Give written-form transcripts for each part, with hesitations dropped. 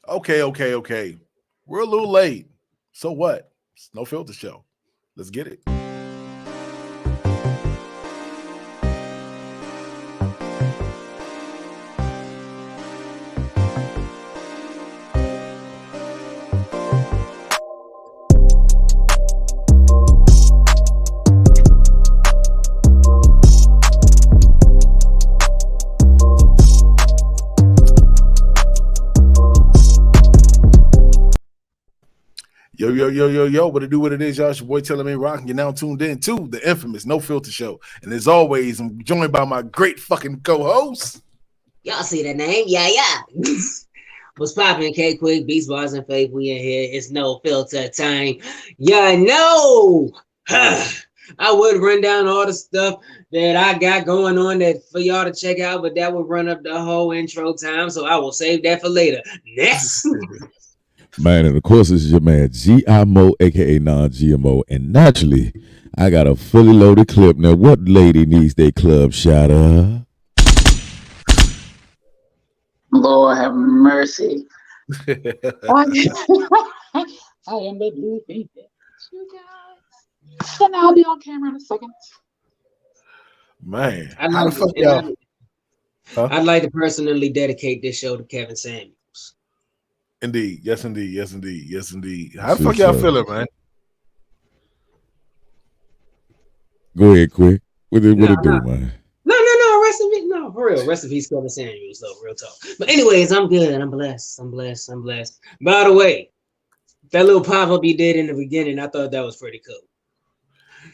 Okay. We're a little late. So what? It's No Filter Show. Let's get it. Yo, what it do, what it is, y'all. It's your boy Telling Me Rock, and you're now tuned in to the infamous No Filter Show. And as always, I'm joined by my great fucking co-host. Y'all see the name? Yeah. What's poppin', K Quick, Beats, Bars, and Faith? We in here. It's No Filter time. Yeah, no. I would run down all the stuff that I got going on that for y'all to check out, but that would run up the whole intro time, so I will save that for later. Next. Man, and of course, this is your man GMO, aka non-GMO, and naturally, I got a fully loaded clip. Now, what lady needs their club shot up? Lord have mercy. I am the blue feet. You guys. And I'll be on camera in a second. Man, how the fuck y'all? I'd like to personally dedicate this show to Kevin Samuels. Indeed. Yes, indeed. How the fuck y'all feeling, man? Go ahead, Quick. What it do, man? No, rest in peace. No, for real. Rest in peace, Kevin Samuels, though, real talk. But anyways, I'm good. I'm blessed. By the way, that little pop-up you did in the beginning, I thought that was pretty cool.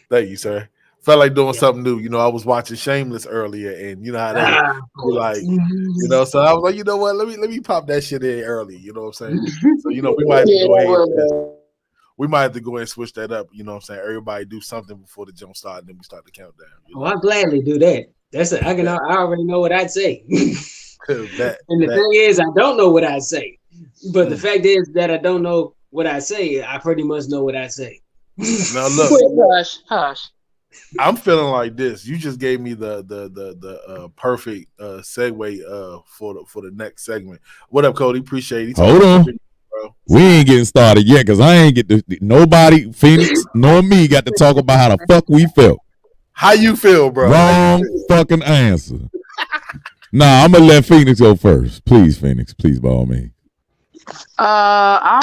Thank you, sir. Felt like doing something new. You know, I was watching Shameless earlier, and you know how they like, you know, so I was like, you know what, let me pop that shit in early. You know what I'm saying? So, you know, we might have to go ahead and switch that up. You know what I'm saying? Everybody do something before the jump start, and then we start the countdown. You know? I'll gladly do that. I already know what I'd say. And the thing is, I don't know what I'd say. But the fact is that I don't know what I say. I pretty much know what I say. Now look, hush. I'm feeling like this. You just gave me the perfect segue for the next segment. What up, Cody? Appreciate it. Hold on. Bro. We ain't getting started yet because I ain't get to nobody, Phoenix nor me, got to talk about how the fuck we felt. How you feel, bro? Wrong fucking answer. Nah, I'm gonna let Phoenix go first. Please, Phoenix. Please, by all means. I'm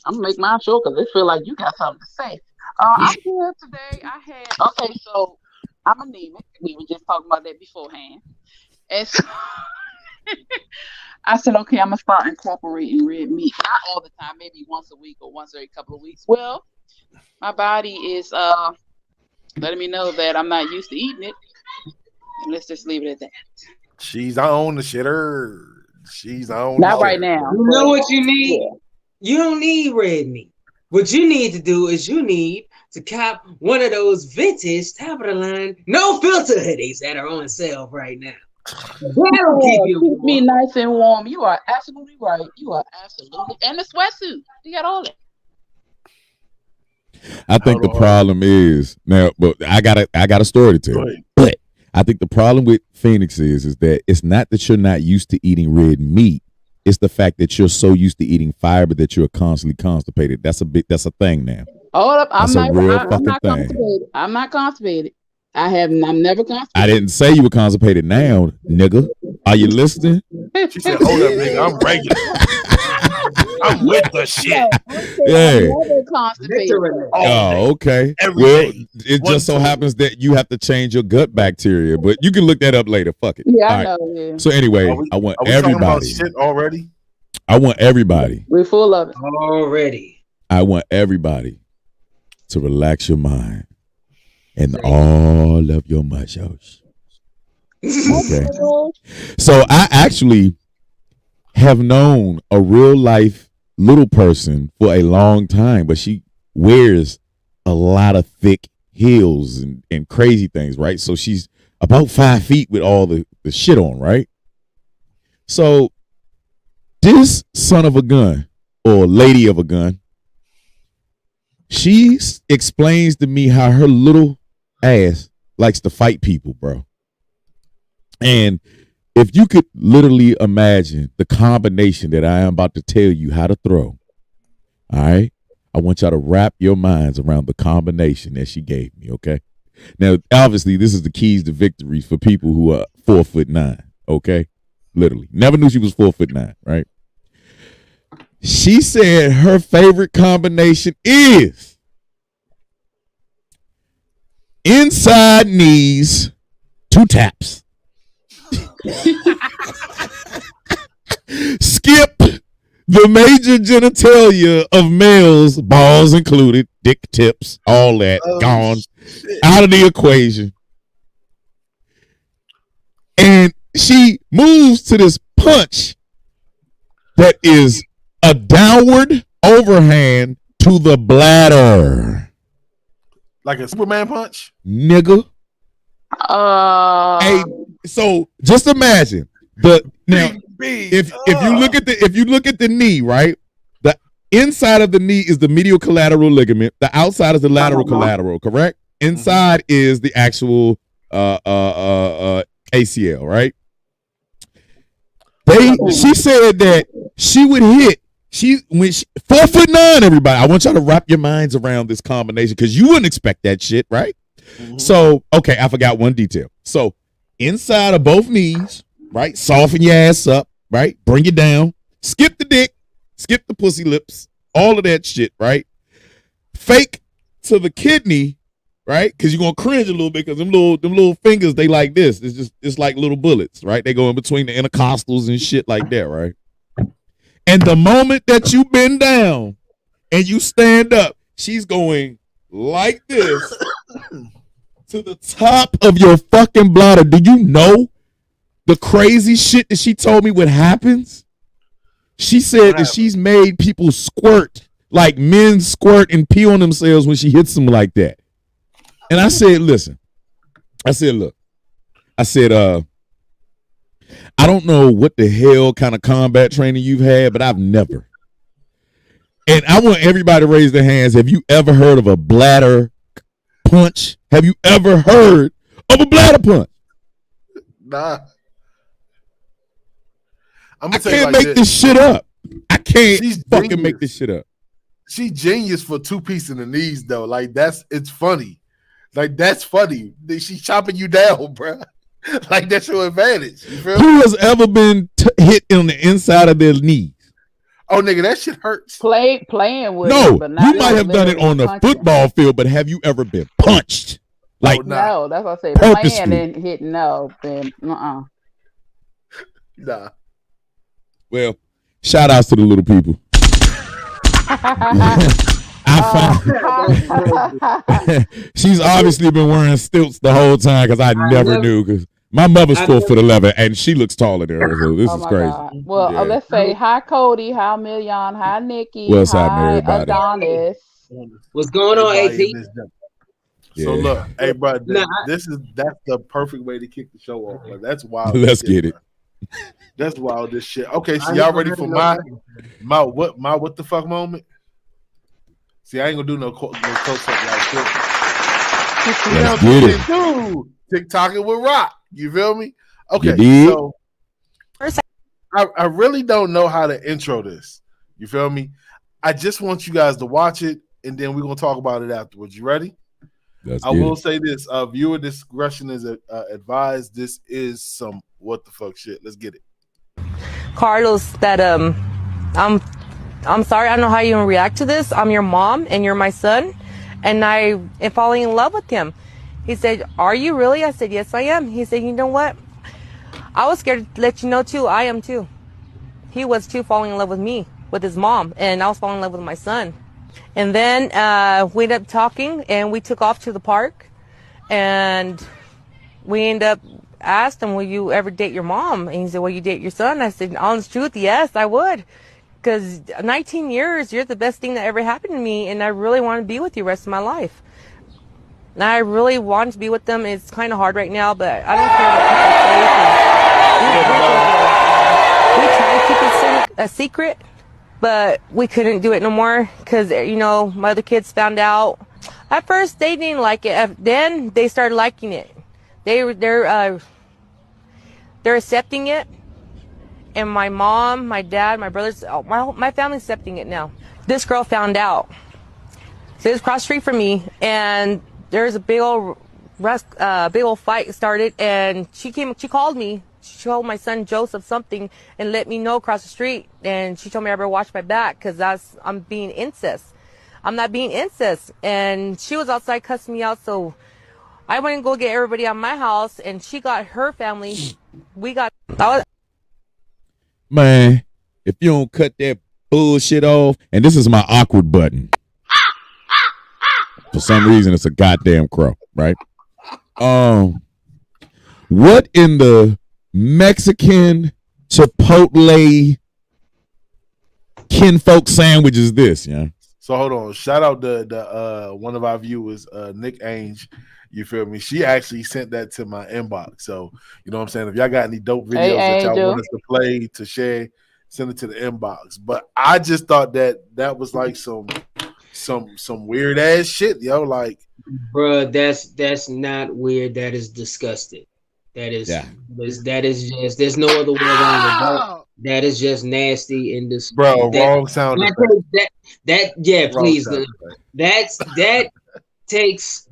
gonna make mine short because I feel like you got something to say. I'm here today. So I'm anemic. We were just talking about that beforehand. And so I said, okay, I'm gonna start incorporating red meat. Not all the time, maybe once a week or once every couple of weeks. Well, my body is letting me know that I'm not used to eating it. And let's just leave it at that. She's on the shitter. She's on. Not right now. You know what you need? Yeah. You don't need red meat. What you need to do is you need to cop one of those vintage top of the line no filter hoodies that are on sale right now. That'll keep me nice and warm. You are absolutely right. And the sweatsuit. You got all that. I think the problem is now, but I got a story to tell. But I think the problem with Phoenix is that it's not that you're not used to eating red meat. It's the fact that you're so used to eating fiber that you're constantly constipated. That's a thing now. Hold up, I'm not thing. Constipated. I'm not constipated. I'm never constipated. I didn't say you were constipated now, nigga. Are you listening? She said, hold up, nigga, I'm regular. I'm with the shit. Yeah. Oh, okay. Well, it just so happens that you have to change your gut bacteria, but you can look that up later. Fuck it. Yeah, I know. Yeah. So anyway, I want everybody. Shit already? I want everybody. We're full of it already. I want everybody to relax your mind and all of your muscles. Okay. So I actually have known a real life little person for a long time, but she wears a lot of thick heels and crazy things, right? So she's about 5 feet with all the shit on, right? So this son of a gun or lady of a gun, she explains to me how her little ass likes to fight people, bro. And if you could literally imagine the combination that I am about to tell you how to throw, all right? I want y'all to wrap your minds around the combination that she gave me, okay? Now, obviously, this is the keys to victory for people who are 4'9", okay? Literally. Never knew she was 4'9", right? She said her favorite combination is inside knees, 2 taps. Skip the major genitalia of males, balls included, dick tips, all that, gone, shit. Out of the equation. And she moves to this punch that is a downward overhand to the bladder. Like a Superman punch? Nigga. Hey, so just imagine if you look at the knee, right? The inside of the knee is the medial collateral ligament. The outside is the lateral collateral, correct? Inside is the actual ACL, right? She said that she would hit. When 4'9", everybody. I want y'all to wrap your minds around this combination because you wouldn't expect that shit, right? Mm-hmm. So, okay, I forgot one detail. So, inside of both knees, right? Soften your ass up, right? Bring it down. Skip the dick. Skip the pussy lips. All of that shit, right? Fake to the kidney, right? Because you're gonna cringe a little bit because them little fingers, they like this. It's like little bullets, right? They go in between the intercostals and shit like that, right? And the moment that you bend down and you stand up, she's going like this to the top of your fucking bladder. Do you know the crazy shit that she told me what happens? She said that she's made people squirt, like men squirt and pee on themselves when she hits them like that. And I said, listen. I said, look. I said, I don't know what the hell kind of combat training you've had, but I've never. And I want everybody to raise their hands. Have you ever heard of a bladder punch? Have you ever heard of a bladder punch? Nah. I can't make this shit up. I can't fucking make this shit up. She's genius for 2-piece in the knees, though. Like, it's funny. Like, that's funny. She's chopping you down, bro. Like, that's your advantage. You feel Who has ever been hit on the inside of their knees? Oh, nigga, that shit hurts. Playing with it, but not you might have done it on the football field, but have you ever been punched? Like, no, that's what I say. Playing and hitting, no. Then, Nah. Well, shout outs to the little people. She's obviously been wearing stilts the whole time because I never knew because my mother's 4'11" and she looks taller than her. So this is crazy. God. Well, let's say hi Cody, hi Million, hi Nikki, what's happening, everybody? Adonis. What's going on, AP? So look, hey, bro, that's the perfect way to kick the show off. Bro. That's wild. Let's get it. That's wild. This shit. Okay, so y'all ready for my what the fuck moment? See, I ain't gonna do no close up like this. TikToking with Rock. You feel me? Okay, so I really don't know how to intro this. You feel me? I just want you guys to watch it, and then we're gonna talk about it afterwards. You ready? I will say this: viewer discretion is advised. This is some what the fuck shit. Let's get it. Carlos, that I'm sorry, I don't know how you even react to this. I'm your mom and you're my son, and I am falling in love with him. He said, "Are you really?" I said, "Yes, I am." He said, "You know what? I was scared to let you know too. I am too." He was too, falling in love with me, with his mom, and I was falling in love with my son. And then we ended up talking, and we took off to the park, and we ended up asked him, "Will you ever date your mom?" And he said, "Will you date your son?" I said, "Honest truth, yes, I would. Because 19 years, you're the best thing that ever happened to me, and I really want to be with you the rest of my life." And I really want to be with them. It's kind of hard right now, but I don't care what people say. We tried to keep it a secret, but we couldn't do it no more because, my other kids found out. At first, they didn't like it. Then they started liking it. They they're accepting it. And my mom, my dad, my brothers, my family's accepting it now. This girl found out. So it's across the street from me, and there's a big old fight started, and she called me. She told my son Joseph something and let me know across the street, and she told me I better watch my back because I'm being incest. I'm not being incest. And she was outside cussing me out, so I went and go get everybody out of my house, and she got her family. Man, if you don't cut that bullshit off, and this is my awkward button. For some reason, it's a goddamn crow, right? What in the Mexican Chipotle kinfolk sandwich is this? Yeah. So hold on. Shout out to one of our viewers, Nick Ainge. You feel me? She actually sent that to my inbox. So you know what I'm saying? If y'all got any dope videos that y'all want us to play, to share, send it to the inbox. But I just thought that was like some weird ass shit, yo. Like, bro, that's not weird. That is disgusting. That is just, there's no other way around it. That is just nasty and this. Bro, wrong sound. Please. That takes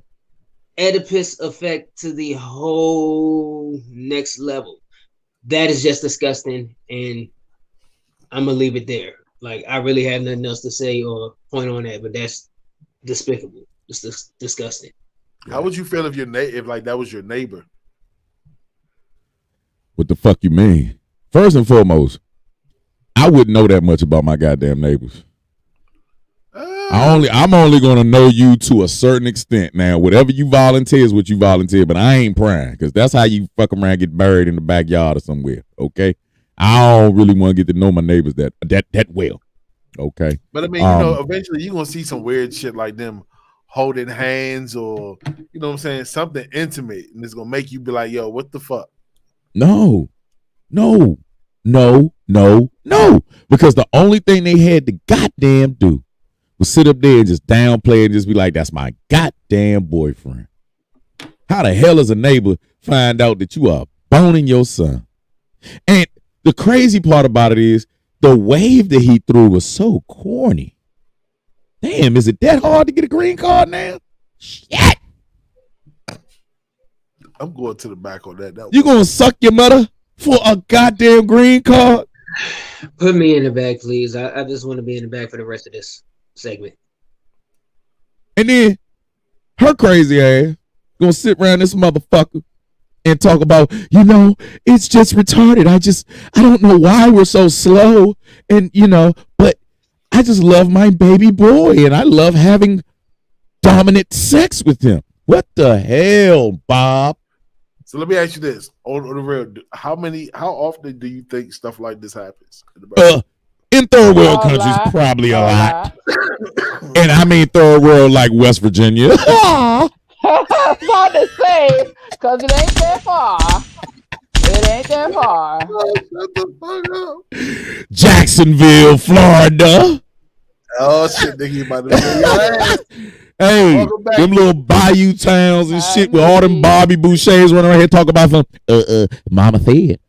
Oedipus effect to the whole next level. That is just disgusting, and I'm gonna leave it there. Like, I really have nothing else to say or point on that, but that's despicable. It's disgusting. How would you feel if if like that was your neighbor? What the fuck you mean? First and foremost, I wouldn't know that much about my goddamn neighbors. I'm only gonna know you to a certain extent. Now, whatever you volunteer is what you volunteer, but I ain't prying because that's how you fuck around and get buried in the backyard or somewhere. Okay, I don't really want to get to know my neighbors that well. Okay, but I mean, eventually you're gonna see some weird shit like them holding hands or you know what I'm saying, something intimate, and it's gonna make you be like, "Yo, what the fuck?" No, because the only thing they had to goddamn do was sit up there and just downplay and just be like, that's my goddamn boyfriend. How the hell does a neighbor find out that you are boning your son? And the crazy part about it is the wave that he threw was so corny. Damn, is it that hard to get a green card now? Shit. I'm going to the back on that. You gonna suck your mother for a goddamn green card? Put me in the back, please. I just want to be in the back for the rest of this segment. And then her crazy ass gonna sit around this motherfucker and talk about, it's just retarded. I don't know why we're so slow. And, but I just love my baby boy and I love having dominant sex with him. What the hell, Bob? So let me ask you this. On the real, how often do you think stuff like this happens? In third world countries, probably a lot. And I mean third world like West Virginia. I was about to say, because it ain't that far. It ain't that far. Shut the fuck up. Jacksonville, Florida. Oh shit, nigga, you about to say your ass. Hey, them little bayou towns and shit with all them Bobby Bouchers running around here talking about some.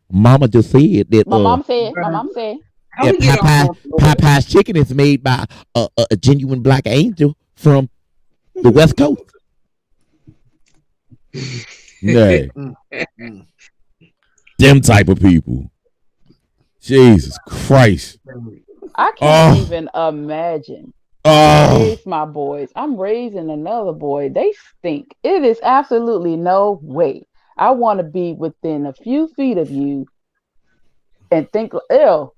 Mama just said that. My mom said. Yeah, Popeye's chicken is made by a genuine black angel from the West Coast. Hey, them type of people. Jesus Christ. I can't even imagine. Raise my boys. I'm raising another boy. They stink. It is absolutely no way. I want to be within a few feet of you and think, ew.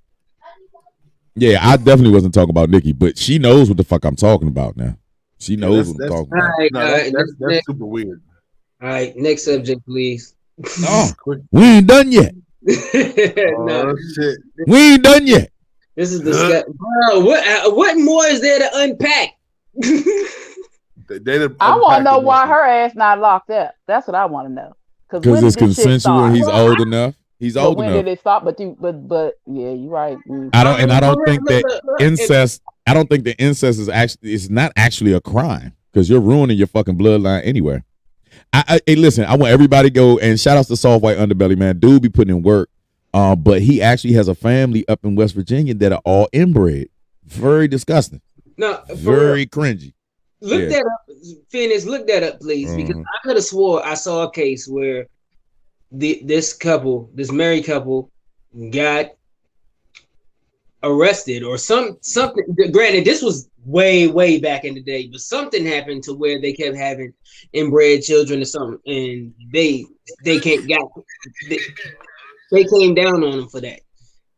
Yeah, I definitely wasn't talking about Nikki, but she knows what the fuck I'm talking about now. She knows what I'm talking about. That's super weird. All right, next subject, please. Oh, we ain't done yet. No. Shit. We ain't done yet. This is disgusting. Bro, what more is there to unpack? I want to know why her ass not locked up. That's what I want to know. Because it's consensual and he's old enough. He's old enough. When did it stop? But yeah, you're right. I don't think that incest. I don't think the incest is not actually a crime because you're ruining your fucking bloodline anyway. Hey, listen, I want everybody to go and shout out to Soft White Underbelly, man. Dude be putting in work. But he actually has a family up in West Virginia that are all inbred. Very disgusting. No, very cringy. Look that up, Phoenix. Look that up, please, because I could have swore I saw a case where this married couple, got arrested or something. Granted, this was way back in the day, but something happened to where they kept having inbred children or something, and they came down on them for that,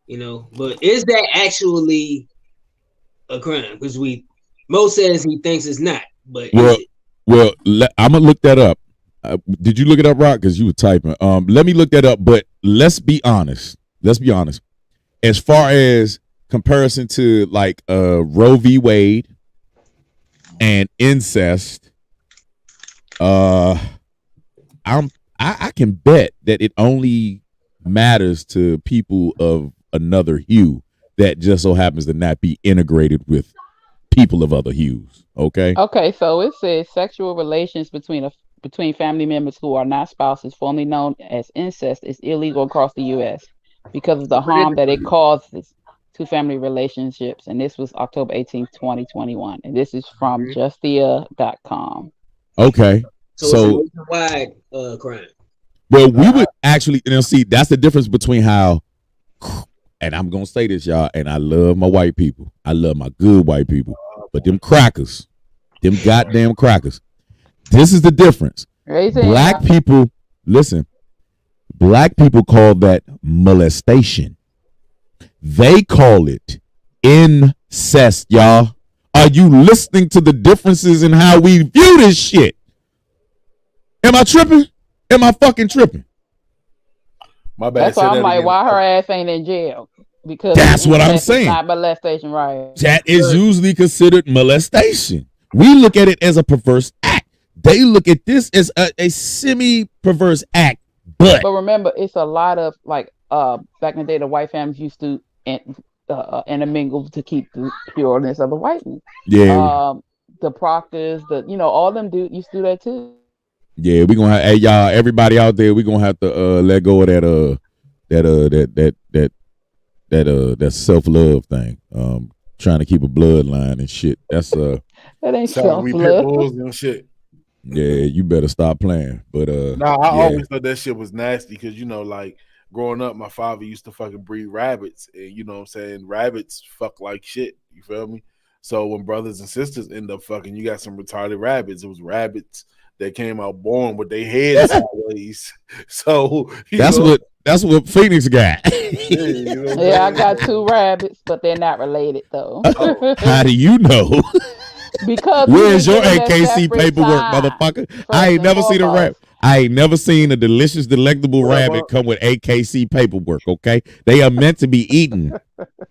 you know. But is that actually a crime? Because Mo says he thinks it's not, but well, I'm gonna look that up. Did you look it up, Rock? Because you were typing. Let me look that up. But let's be honest. As far as comparison to like Roe v. Wade and incest, I can bet that it only matters to people of another hue that just so happens to not be integrated with people of other hues. Okay, so it says sexual relations between family members who are not spouses, formerly known as incest, is illegal across the U.S. because of the harm that it causes to family relationships. And this was October 18th, 2021. And this is from justia.com. Okay. So it's a nationwide crime. Well, we would actually, see, that's the difference between how, and I'm going to say this, y'all, and I love my white people. I love my good white people. But them crackers, them goddamn crackers, this is the difference. Black people, listen, black people call that molestation. They call it incest, y'all. Are you listening to the differences in how we view this shit? Am I tripping? Am I fucking tripping? My bad. That's why I'm like, why her ass ain't in jail? Because that's what I'm saying. Not molestation, right? That is usually considered molestation. We look at it as a perverse act. They look at this as a semi-perverse act. But remember, it's a lot of like back in the day, the white families used to intermingle to keep the pureness of the white men. Yeah. The Proctors, all them used to do that too. Yeah, we're gonna have, hey y'all, everybody out there, we're gonna have to let go of that self-love thing. Trying to keep a bloodline and shit. That's that ain't self-love and shit. Yeah, you better stop playing. But I always thought that shit was nasty because like growing up, my father used to fucking breed rabbits, and you know what I'm saying, rabbits fuck like shit. You feel me? So when brothers and sisters end up fucking, you got some retarded rabbits. It was rabbits that came out born with their heads sideways. So that's what Phoenix got. Yeah, I got 2 rabbits, but they're not related though. How do you know? Because where's your AKC paperwork, motherfucker? I ain't never seen a rabbit. I ain't never seen a delicious, delectable rabbit come with AKC paperwork. Okay, they are meant to be eaten,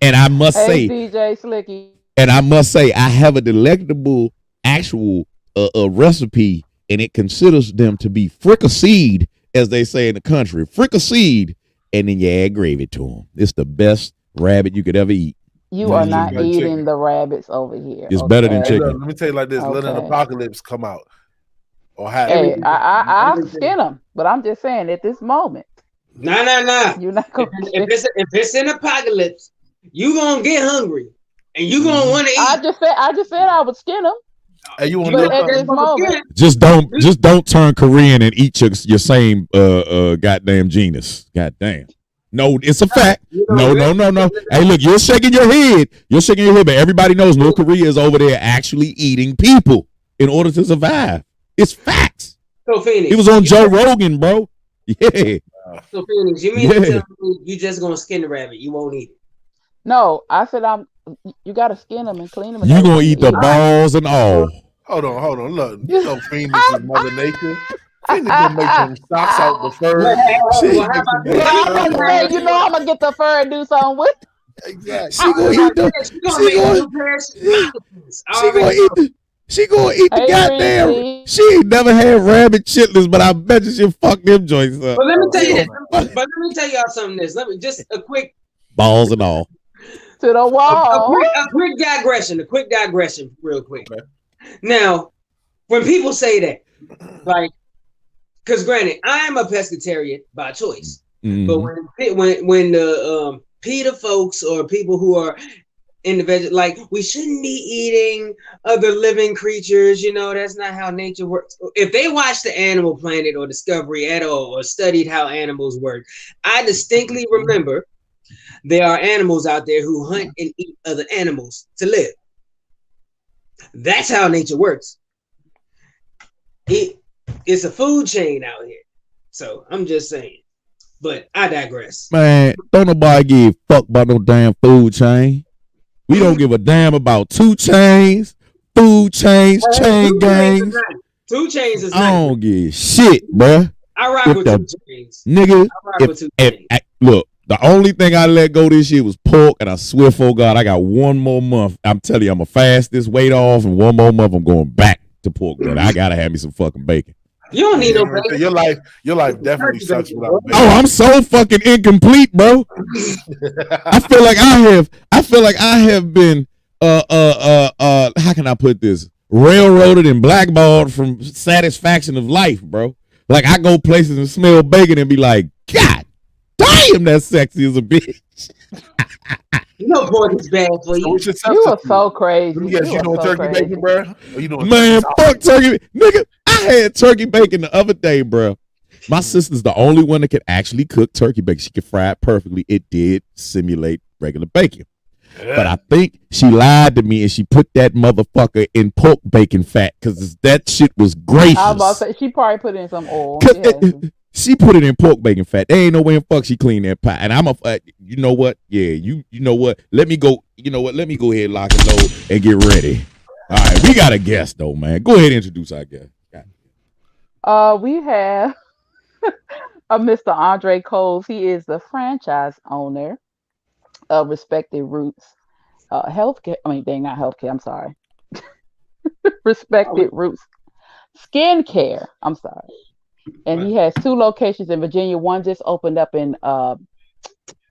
and I must say, DJ Slicky, and I must say, I have a delectable actual recipe, and it considers them to be fricasseed, as they say in the country, fricasseed, and then you add gravy to them. It's the best rabbit you could ever eat. You are not eating the rabbits over here. It's better than chicken. Let me tell you like this: let an apocalypse come out or happen. Hey, I skin them, but I'm just saying at this moment. Nah. You're not going. If it's an apocalypse, you gonna get hungry, and you gonna want to eat. I just said I would skin them. Hey, you want at this moment? Just don't turn Korean and eat your same goddamn genus. Goddamn. No, it's a fact. No. Hey, look, you're shaking your head. But everybody knows North Korea is over there actually eating people in order to survive. It's facts. So Phoenix, it was on Joe Rogan, bro. Yeah. So Phoenix, you mean to tell me you just gonna skin the rabbit? You won't eat it? No, I said you gotta skin them and clean them. You gonna eat the balls and all. Hold on. Look, you know Phoenix is Mother Nature. Phoenix gonna make some socks out the fur. You know I'm gonna get the fur and do something with it. Exactly. She gonna eat the goddamn. She ain't never had rabbit chitlins, but I bet you she'll fuck them joints up. But let me tell you this. But let me tell y'all something. Let me just a quick balls and all to the wall. A quick digression, real quick. Okay. Now, when people say that, like because granted, I'm a pescatarian by choice. Mm-hmm. But when the PETA folks or people who are in the veg, like, we shouldn't be eating other living creatures, that's not how nature works. If they watched the Animal Planet or Discovery at all, or studied how animals work, I distinctly remember there are animals out there who hunt and eat other animals to live. That's how nature works. It's a food chain out here. So I'm just saying. But I digress. Man, don't nobody give a fuck about no damn food chain. We don't give a damn about 2 chains, food chains, chain gangs. 2 chains is I don't give shit, bruh. I rock with 2 chains. Nigga, look, the only thing I let go this year was pork, and I swear for God, I got 1 more month. I'm telling you, I'm going to fast this weight off, and 1 more month, I'm going back to pork, but I got to have me some fucking bacon. You don't need no bacon. Your life definitely sucks without bacon. Oh, I'm so fucking incomplete, bro. I feel like I have been how can I put this? Railroaded and blackballed from satisfaction of life, bro. Like, I go places and smell bacon and be like, God damn, that's sexy as a bitch. Pork is bad for you. You are so crazy. Yes, you know turkey bacon, bro? Man, fuck turkey. Nigga, I had turkey bacon the other day, bro. My sister's the only one that could actually cook turkey bacon. She could fry it perfectly. It did simulate regular bacon. Yeah. But I think she lied to me and she put that motherfucker in pork bacon fat because that shit was gracious. I was about to say, she probably put in some oil. She put it in pork bacon fat. There ain't no way in fuck she clean that pot. And I'm you know what? Yeah, you know what? Let me go. You know what? Let me go ahead, lock and load, and get ready. All right, we got a guest though, man. Go ahead and introduce our guest. We have Mr. Andre Coles. He is the franchise owner of Respected Roots Healthcare. I mean, dang, not healthcare. I'm sorry. Respected Roots Skincare. I'm sorry. And he has 2 locations in Virginia. One just opened up in I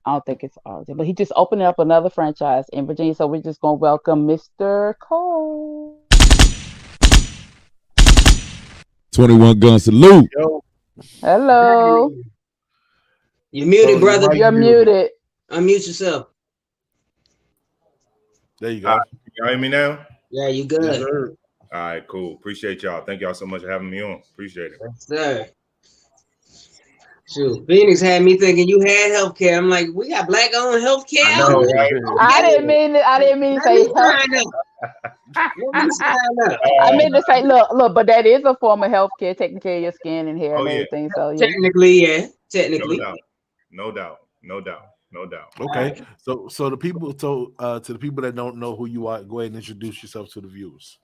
don't think it's Arlington, but he just opened up another franchise in Virginia. So we're just gonna welcome Mr. Cole. 21 gun salute. Yo. Hello. You're muted, brother. You're muted. Unmute yourself. There you go. Y'all hear me now? Yeah, you good. Yes, sir. All right, cool. Appreciate y'all. Thank y'all so much for having me on. Appreciate it. Yes, sir. Shoot, Phoenix had me thinking you had healthcare. I'm like, we got black-owned healthcare. I know, right? I didn't mean to say health. I meant to say, look, but that is a form of healthcare, taking care of your skin and hair and everything. So yeah. Technically, yeah. Technically. No doubt. Okay. So the people to the people that don't know who you are, go ahead and introduce yourself to the viewers.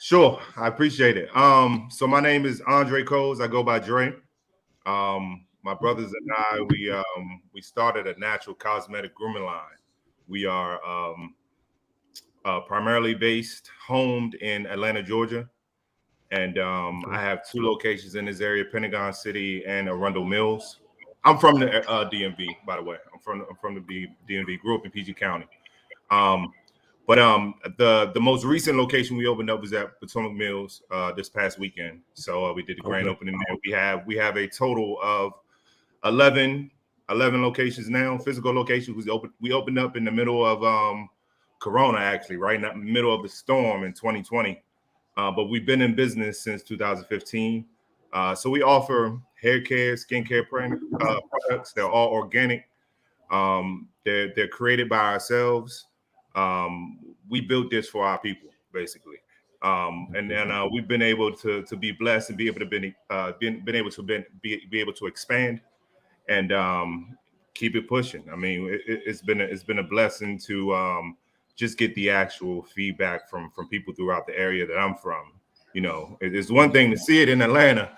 Sure, I appreciate it. So my name is Andre Coles. I go by Dre. My brothers and I, we started a natural cosmetic grooming line. We are primarily homed in Atlanta, Georgia, and I have 2 locations in this area: Pentagon City and Arundel Mills. I'm from the DMV, by the way. I'm from the DMV. Grew up in PG County. But the most recent location we opened up was at Potomac Mills this past weekend. So we did the grand opening there. We have a total of 11 locations now, physical locations. We opened up in the middle of Corona, actually, right in the middle of the storm in 2020. But we've been in business since 2015. So we offer hair care, skincare products. They're all organic. They're created by ourselves. We built this for our people, basically, and then we've been able to be blessed and be able to be able to expand and keep it pushing. I mean, it's been a blessing to just get the actual feedback from people throughout the area that I'm from. You know, it's one thing to see it in Atlanta.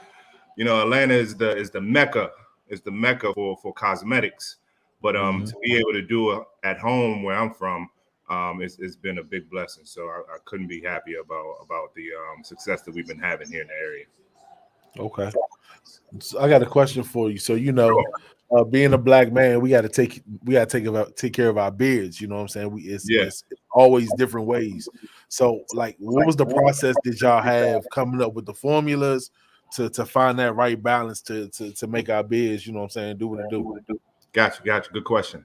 You know, Atlanta is the mecca for cosmetics, but to be able to do it at home where I'm from. It's been a big blessing. So I couldn't be happy about the success that we've been having here in the area. Okay. So I got a question for you. So, being a black man, we got to take care of our beards. You know what I'm saying? It's always different ways. So, like, what was the process that y'all have coming up with the formulas to find that right balance to make our beards, you know what I'm saying, do what it do. Gotcha. Good question.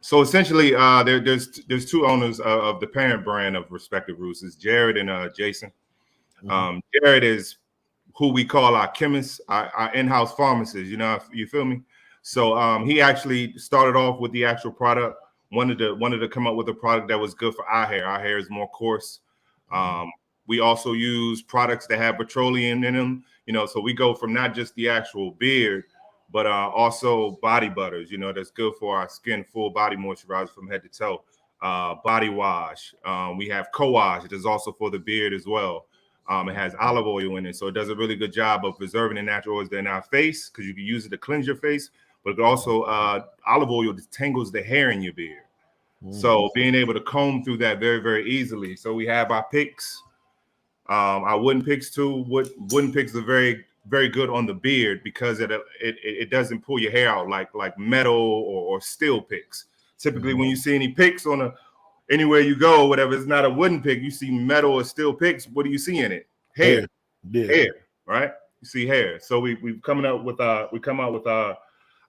So essentially, there's two owners of the parent brand of Respective Roots. It's Jared and Jason. Jared is who we call our chemists, our in-house pharmacists. You feel me? So he actually started off with the actual product. Wanted to come up with a product that was good for our hair. Our hair is more coarse. We also use products that have petroleum in them. So we go from not just the actual beard, but also body butters, that's good for our skin, full body moisturizer from head to toe. Body wash. We have co-wash. It is also for the beard as well. It has olive oil in it, so it does a really good job of preserving the natural oils in our face, because you can use it to cleanse your face, but it also olive oil detangles the hair in your beard. So being able to comb through that very, very easily. So we have our picks, our wooden picks too. Wooden picks are very, very good on the beard because it doesn't pull your hair out like metal or steel picks. Typically, when you see any picks anywhere you go, whatever, it's not a wooden pick. You see metal or steel picks. What do you see in it? Hair, right? You see hair. So we come out with our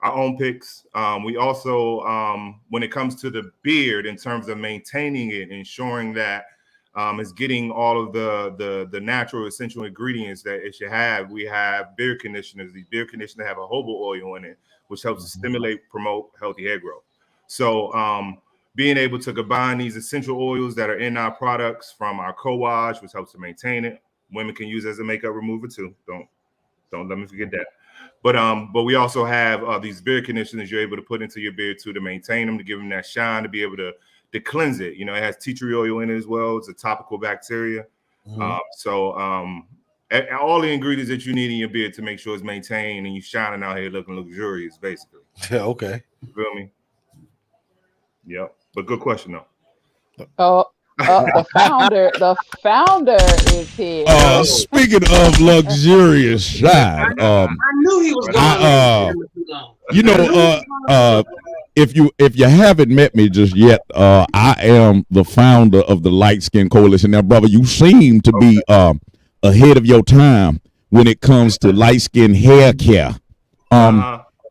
own picks. We also, when it comes to the beard, in terms of maintaining it, ensuring that it's getting all of the natural essential ingredients that it should have. We have beard conditioners. These beard conditioners have a jojoba oil in it, which helps to stimulate, promote healthy hair growth. So being able to combine these essential oils that are in our products from our co-wash, which helps to maintain it. Women can use as a makeup remover too. Don't let me forget that. But we also have these beard conditioners you're able to put into your beard too, to maintain them, to give them that shine, to be able to cleanse it. It has tea tree oil in it as well. It's a topical bacteria. So all the ingredients that you need in your beard to make sure it's maintained and you shining out here looking luxurious, basically. Yeah, okay. You feel me? Yep. But good question though. The founder is here. Speaking of luxurious shine, I knew he was going. If you haven't met me just yet, I am the founder of the Light Skin Coalition. Now, brother, you seem to be ahead of your time when it comes to light skin hair care.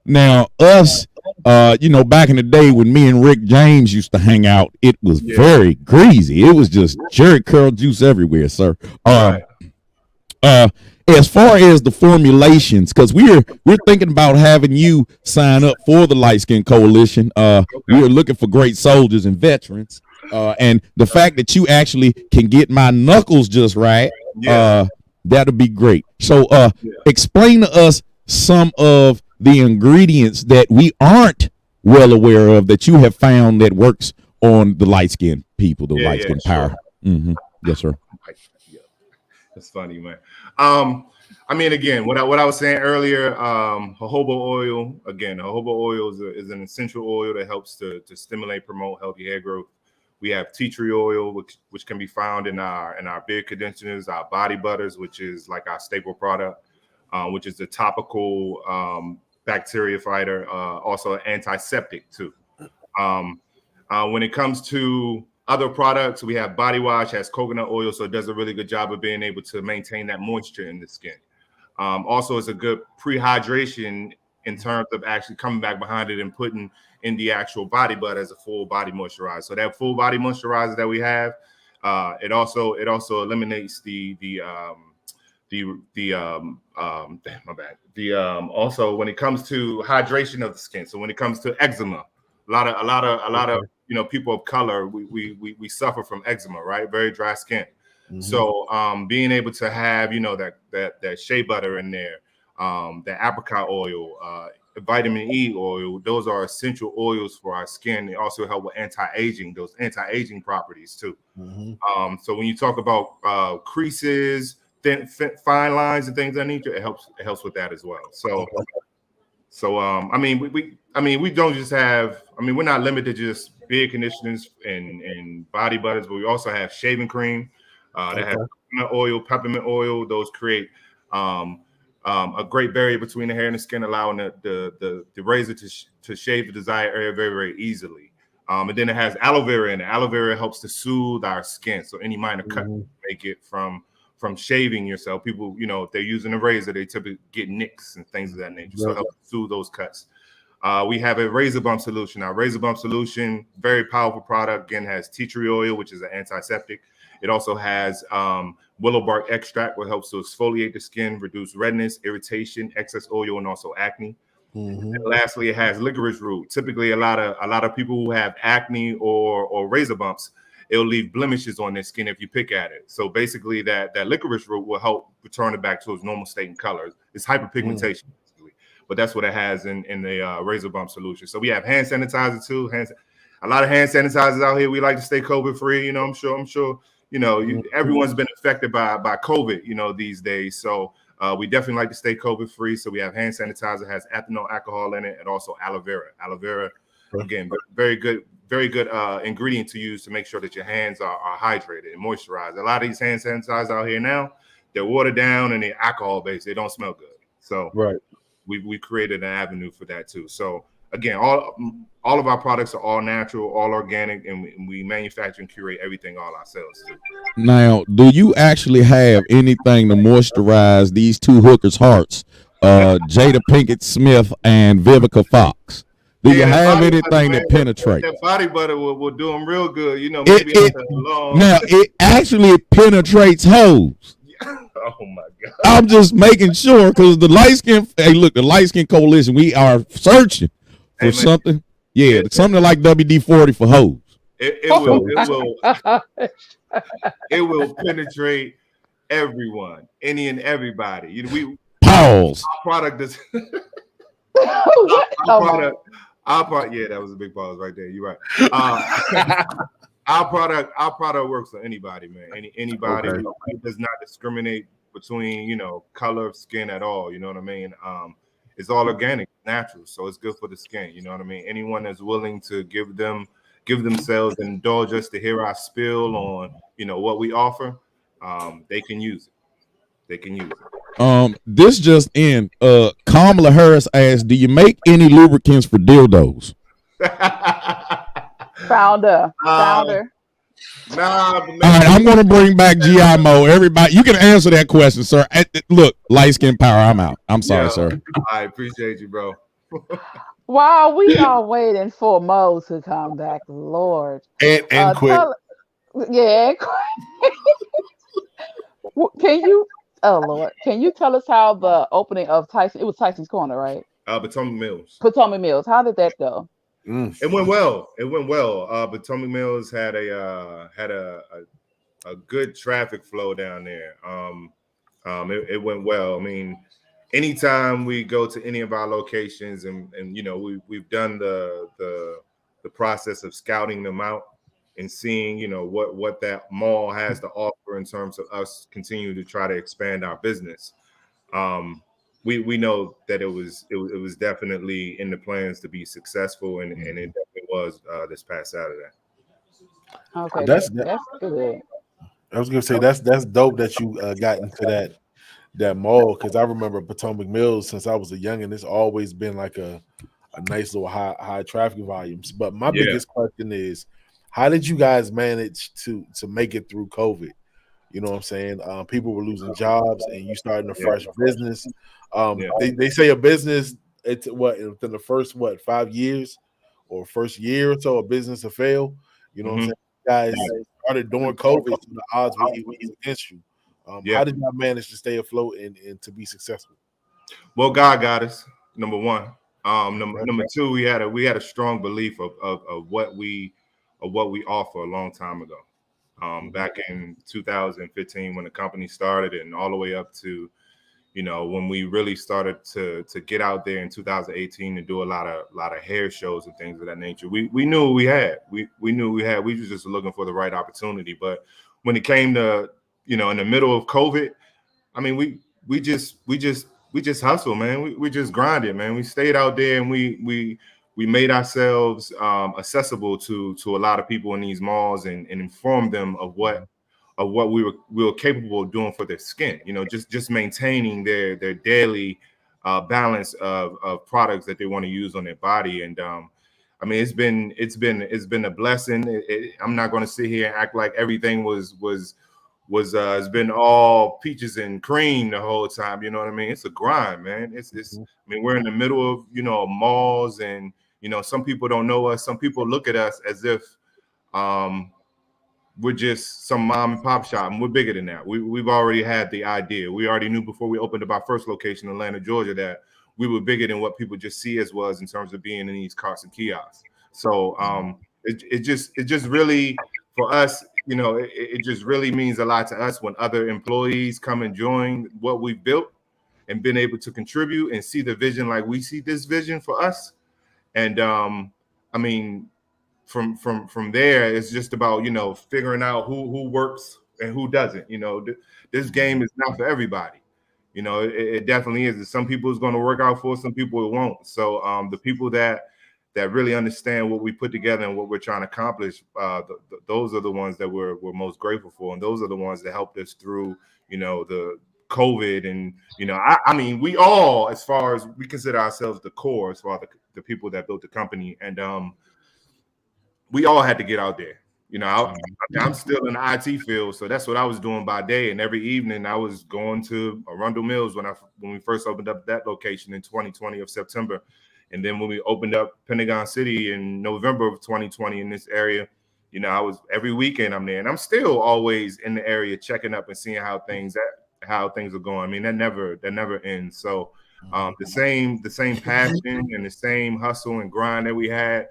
Now, us, back in the day when me and Rick James used to hang out, it was very greasy. It was just cherry curl juice everywhere, sir. As far as the formulations, because we're thinking about having you sign up for the Light Skin Coalition. We are looking for great soldiers and veterans, and the fact that you actually can get my knuckles just right, that'll be great. So, explain to us some of the ingredients that we aren't well aware of that you have found that works on the light skin people, the light skin power. Yes, sir. That's funny, man. I mean, again, what I was saying earlier, jojoba oil. Again, jojoba oil is an essential oil that helps to stimulate, promote healthy hair growth. We have tea tree oil, which can be found in our beard conditioners, our body butters, which is like our staple product, which is the topical bacteria fighter, also antiseptic too. When it comes to other products, we have body wash, has coconut oil, so it does a really good job of being able to maintain that moisture in the skin. Also, it's a good pre-hydration in terms of actually coming back behind it and putting in the actual body butter as a full body moisturizer. So that full body moisturizer that we have, it also eliminates also when it comes to hydration of the skin. So when it comes to eczema, a lot of people of color, we suffer from eczema, right? Very dry skin. So being able to have that shea butter in there, the apricot oil, vitamin E oil, those are essential oils for our skin. They also help with those anti-aging properties too. So when you talk about creases, thin, fine lines and things of that nature, it helps with that as well. So I mean we don't just have, we're not limited to just beard conditioners and body butters, but we also have shaving cream that has coconut oil, peppermint oil. Those create a great barrier between the hair and the skin, allowing the razor to shave the desired area very, very easily. And then it has aloe vera in it. Aloe vera helps to soothe our skin. So any minor cut you may get from shaving yourself. People, if they're using a razor, they typically get nicks and things of that nature. So help soothe those cuts. We have a razor bump solution. Our razor bump solution, very powerful product. Again, has tea tree oil, which is an antiseptic. It also has willow bark extract, which helps to exfoliate the skin, reduce redness, irritation, excess oil, and also acne. And lastly, it has licorice root. Typically, a lot of people who have acne or razor bumps, it'll leave blemishes on their skin if you pick at it. So basically, that licorice root will help return it back to its normal state and color. It's hyperpigmentation, basically. But that's what it has in the razor bump solution. So we have hand sanitizer too. A lot of hand sanitizers out here. We like to stay COVID free. I'm sure. Everyone's been affected by COVID. These days. So. We definitely like to stay COVID free. So we have hand sanitizer, has ethanol alcohol in it, and also aloe vera. Aloe vera, again, very good ingredient to use to make sure that your hands are hydrated and moisturized. A lot of these hand sanitizers out here now, they're watered down and they're alcohol based. They don't smell good. So we created an avenue for that too. So again, all of our products are all natural, all organic, and we manufacture and curate everything all ourselves too. Now, do you actually have anything to moisturize these two hookers' hearts, Jada Pinkett Smith and Vivica Fox? Do you have anything that penetrates? That body butter will do them real good. Now, it actually penetrates hoes. Oh my God! I'm just making sure because the light skin. Hey, look, the light skin coalition. We are searching for something. Yeah, something like WD-40 for hoes. It will penetrate everyone, any and everybody. Pause. Our product is. Our product. Yeah, that was a big pause right there. You're right. Our product works for anybody, man. Anybody. Okay. It does not discriminate between color of skin at all. You know what I mean? It's all organic, natural, so it's good for the skin. You know what I mean? Anyone that's willing to give themselves and indulge us to hear our spill on what we offer, they can use it. This just in. Kamala Harris asked, "Do you make any lubricants for dildos?" Founder. Nah, all right, I'm going to bring back GI Mo. Everybody, you can answer that question, sir. Look, light skin power. I'm out. I'm sorry, sir. I appreciate you, bro. While we are waiting for Mo to come back, Lord, and quick. Can you? Oh Lord, can you tell us how the opening of Tyson? It was Tyson's Corner, right? Potomac Mills. How did that go? It went well. Potomac Mills had a good traffic flow down there. It went well. I mean, anytime we go to any of our locations, and we've done the process of scouting them out and seeing what that mall has to offer in terms of us continuing to try to expand our business. We know that it was definitely in the plans to be successful, and it definitely was this past Saturday. Okay, that's good. I was gonna say that's dope that you got into that mall, because I remember Potomac Mills since I was a youngin'. It's always been like a nice little high traffic volumes. But my biggest question is, how did you guys manage to make it through COVID? You know what I'm saying? People were losing jobs, and you starting a fresh business. They say a business, it's within the first 5 years or first year or so, a business will fail. You know what I'm saying? You guys started during COVID, so the odds were against you. How did y'all manage to stay afloat and to be successful? Well, God got us. Number one. Number two, we had a strong belief of what we offer a long time ago. Back in 2015 when the company started, and all the way up to when we really started to get out there in 2018 and do a lot of hair shows and things of that nature. We knew what we had. We knew we had. We were just looking for the right opportunity. But when it came to in the middle of COVID, I mean, we just hustled, man. We just grinded, man. We stayed out there, and we made ourselves accessible to a lot of people in these malls, and informed them of what we were capable of doing for their skin. Just maintaining their daily balance of products that they want to use on their body. And I mean, it's been a blessing. I'm not going to sit here and act like everything was has been all peaches and cream the whole time. You know what I mean? It's a grind, man. It's I mean, we're in the middle of, you know, malls, and you know, some people don't know us. Some people look at us as if we're just some mom and pop shop, and we're bigger than that. We've already had the idea. We already knew before we opened up our first location in Atlanta, Georgia, that we were bigger than what people just see us was in terms of being in these carts and kiosks. So it just really, for us, you know, it just really means a lot to us when other employees come and join what we've built and been able to contribute and see the vision like we see this vision for us. And I mean, from there, it's just about, you know, figuring out who works and who doesn't. You know, this game is not for everybody. You know, it definitely is. Some people it's going to work out for, some people it won't. So the people that really understand what we put together and what we're trying to accomplish, those are the ones that we're most grateful for, and those are the ones that helped us through, you know, the COVID. And you know, I mean, we all, as far as we consider ourselves the core, as far as the people that built the company, and we all had to get out there. You know, I'm still in the IT field, so that's what I was doing by day. And every evening I was going to Arundel Mills when we first opened up that location in 2020 of September. And then when we opened up Pentagon City in November of 2020 in this area, you know, I was every weekend I'm there, and I'm still always in the area checking up and seeing how things are going. I mean, that never ends. So the same passion and the same hustle and grind that we had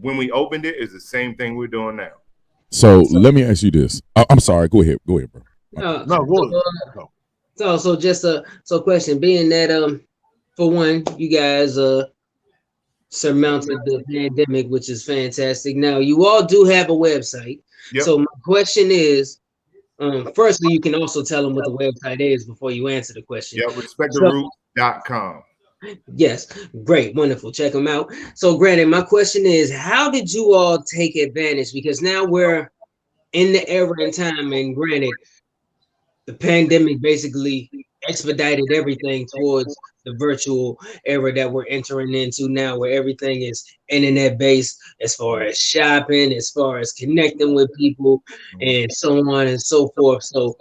when we opened it is the same thing we're doing now. So let me ask you this. I'm sorry. Go ahead, bro. So just a question. Being that for one, you guys surmounted the pandemic, which is fantastic. Now you all do have a website. Yep. So my question is, firstly, you can also tell them what the website is before you answer the question. Yeah, respecttheroots.com. Yes, great, wonderful. Check them out. So, granted, my question is, how did you all take advantage? Because now we're in the era and time, and granted, the pandemic basically expedited everything towards the virtual era that we're entering into now, where everything is internet based, as far as shopping, as far as connecting with people, and so on and so forth. So,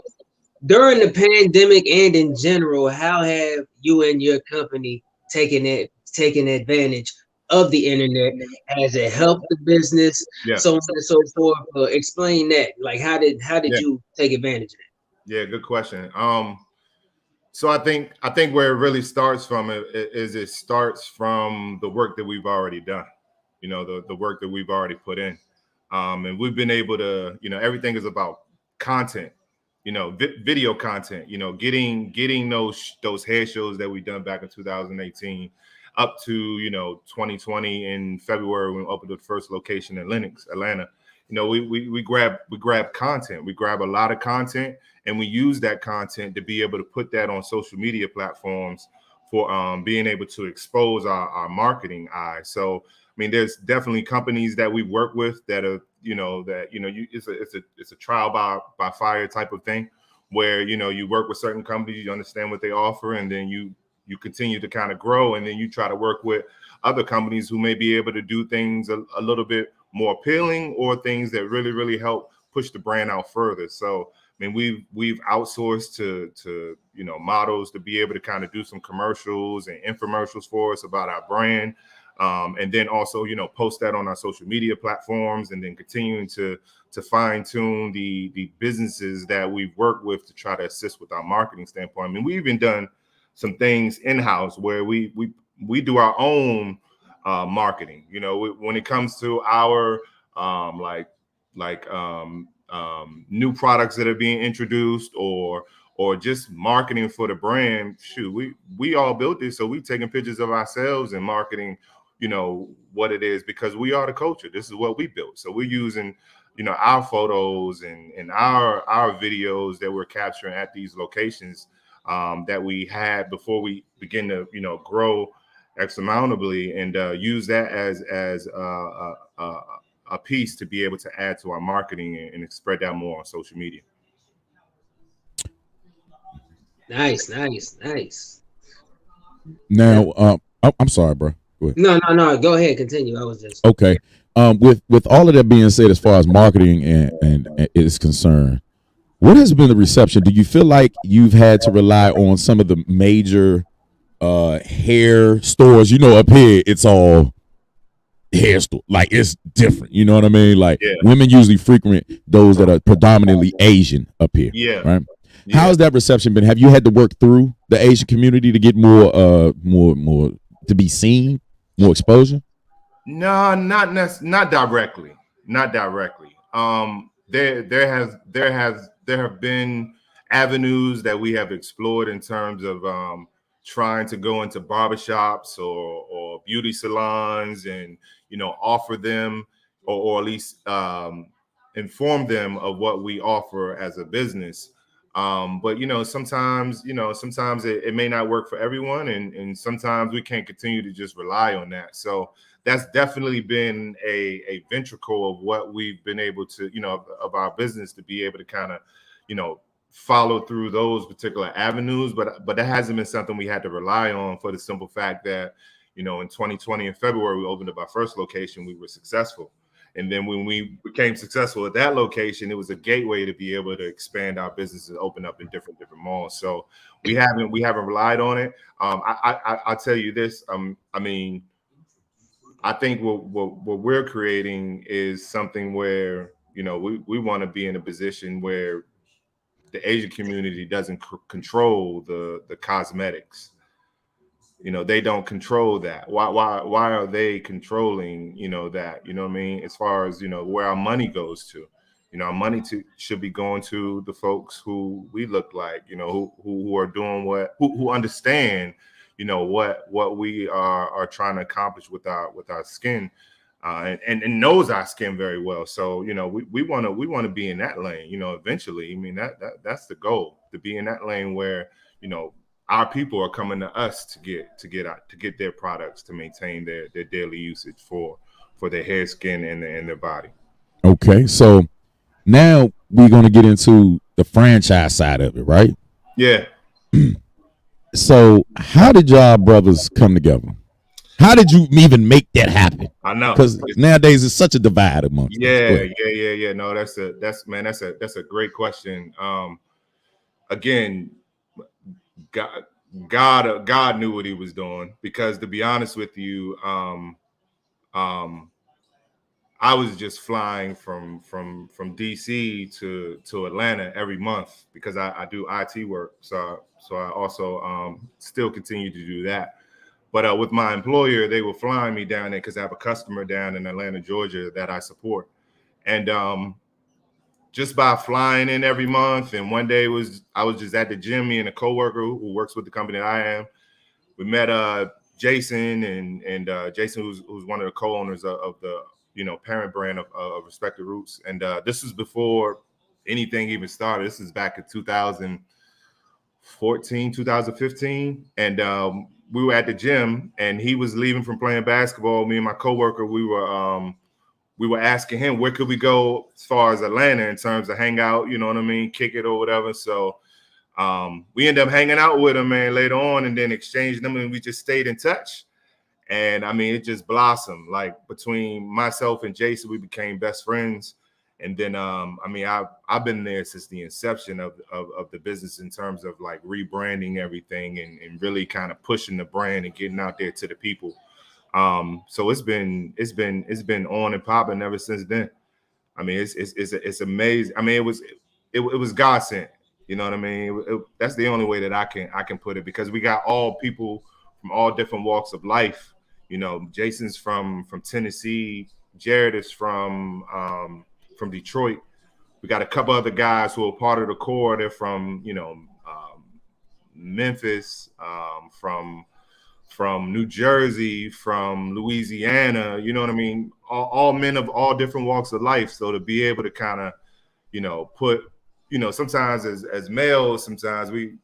during the pandemic and in general, how have you and your company taken advantage of the internet? Has it helped the business? Yeah. So on and so forth. Explain that. Like, how did you take advantage of that? Yeah, good question. So I think where it really starts from it starts from the work that we've already done. You know, the work that we've already put in, and we've been able to. You know, everything is about content. You know, video content, you know, getting those hair shows that we done back in 2018 up to, you know, 2020 in February when we opened the first location in Lenox, Atlanta. You know, we grab content. We grab a lot of content, and we use that content to be able to put that on social media platforms for being able to expose our marketing eye. So, I mean, there's definitely companies that we work with that are, it's a trial by fire type of thing, where, you know, you work with certain companies, you understand what they offer, and then you continue to kind of grow, and then you try to work with other companies who may be able to do things a little bit more appealing, or things that really, really help push the brand out further. So, I mean, we've outsourced to you know, models to be able to kind of do some commercials and infomercials for us about our brand. And then also, you know, post that on our social media platforms, and then continuing to fine tune the businesses that we've worked with to try to assist with our marketing standpoint. I mean, we even done some things in-house where we do our own marketing. You know, when it comes to our new products that are being introduced, or just marketing for the brand. Shoot, we all built this, so we taking pictures of ourselves and marketing, you know, what it is, because we are the culture. This is what we built. So we're using, you know, our photos and our videos that we're capturing at these locations that we had before we begin to, you know, grow exponentially, and use that as a piece to be able to add to our marketing and spread that more on social media. Nice. Now, I'm sorry, bro. Go ahead. No. Go ahead. Continue. I was just okay. With all of that being said, as far as marketing and is concerned, What has been the reception? Do you feel like you've had to rely on some of the major hair stores? You know, up here it's all hair store, like it's different. You know what I mean? Like women usually frequent those that are predominantly Asian up here. Yeah. Right. Yeah. How's that reception been? Have you had to work through the Asian community to get more to be seen, more exposure? No, not directly. Not directly. There have been avenues that we have explored in terms of trying to go into barbershops or beauty salons and, you know, offer them or at least inform them of what we offer as a business. But you know, sometimes it may not work for everyone, and sometimes we can't continue to just rely on that. So that's definitely been a ventricle of what we've been able to, you know, of our business, to be able to kind of, you know, follow through those particular avenues. But that hasn't been something we had to rely on, for the simple fact that, you know, in 2020 in February, we opened up our first location. We were successful. And then when we became successful at that location, it was a gateway to be able to expand our business and open up in different malls. So we haven't relied on it. I'll tell you this. I mean, I think what we're creating is something where, you know, we want to be in a position where the Asian community doesn't control the cosmetics. You know, they don't control that. Why are they controlling, you know, that, you know what I mean? As far as, you know, where our money goes to, you know, our money should be going to the folks who we look like, you know, who are doing who understand, you know, what we are trying to accomplish with our skin, and knows our skin very well. So, you know, we want to be in that lane, you know, eventually. I mean, that's the goal, to be in that lane where, you know, our people are coming to us to get their products to maintain their daily usage for their hair, skin, and their body. Okay, so now we're going to get into the franchise side of it, right? Yeah. So how did y'all brothers come together? How did you even make that happen? I know, because nowadays it's such a divide amongst us. Yeah. No, that's a great question. Again, God knew what he was doing, because to be honest with you, I was just flying from DC to Atlanta every month, because I do IT work. So I also still continue to do that. But with my employer, they were flying me down there because I have a customer down in Atlanta, Georgia, that I support. And just by flying in every month, and one day I was just at the gym, me and a coworker who works with the company that I am. We met Jason and Jason, who's one of the co-owners of the, you know, parent brand of Respect the Roots. And this was before anything even started. This is back in 2014, 2015. And we were at the gym, and he was leaving from playing basketball. Me and my coworker, we were asking him, where could we go as far as Atlanta in terms of hang out, you know what I mean, kick it or whatever. So we ended up hanging out with him, man, later on, and then exchanged them, and we just stayed in touch. And I mean, it just blossomed. Like, between myself and Jason, we became best friends. And then I mean, I've been there since the inception of the business, in terms of like rebranding everything and really kind of pushing the brand and getting out there to the people. So it's been on and popping ever since then. I mean, it's amazing. I mean, it was God sent. You know what I mean? That's the only way that I can put it, because we got all people from all different walks of life. You know, Jason's from Tennessee. Jared is from Detroit. We got a couple other guys who are part of the core. They're from, you know, Memphis, from New Jersey, from Louisiana. You know what I mean? All men of all different walks of life. So to be able to kind of, you know, put, you know, sometimes as males, sometimes we,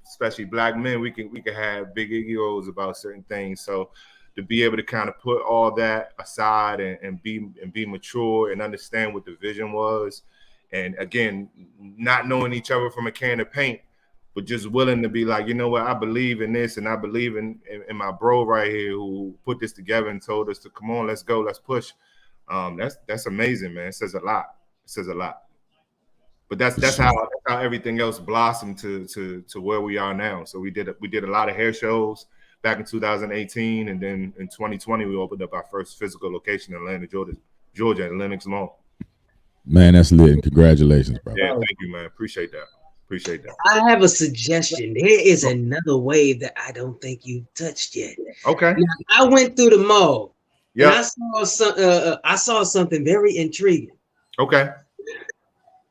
especially black men, we can have big egos about certain things. So to be able to kind of put all that aside and be mature and understand what the vision was, and again, not knowing each other from a can of paint, but just willing to be like, you know what, I believe in this, and I believe in my bro right here who put this together and told us to come on, let's go, let's push. That's amazing, man. It says a lot. It says a lot. But that's how everything else blossomed to where we are now. So we did a lot of hair shows back in 2018, and then in 2020 we opened up our first physical location in Atlanta, Georgia, at Lenox Mall. Man, that's lit. And congratulations, bro. Yeah, thank you, man. Appreciate that. I have a suggestion. There is another wave that I don't think you've touched yet. Okay. Now, I went through the mall. Yeah. And I saw something very intriguing. Okay.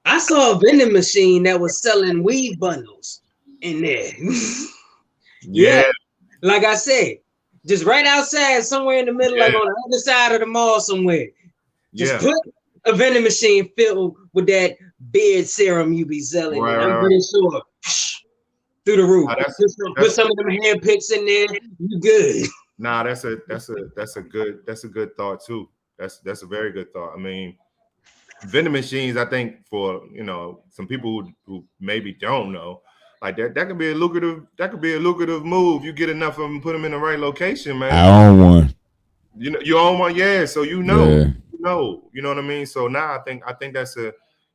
I saw a vending machine that was selling weed bundles in there. Yeah. Like I said, just right outside, somewhere in the middle, like on the other side of the mall somewhere. Just put a vending machine filled with that beard serum you be selling. Right, I'm pretty sure through the roof. Put some of them hair picks in there. You good? Nah, that's a good thought too. That's a very good thought. I mean, vending machines, I think for some people who maybe don't know, like that could be a lucrative move. You get enough of them, put them in the right location, man. I own one. You own one, yeah. So you know what I mean. So now I think that's a,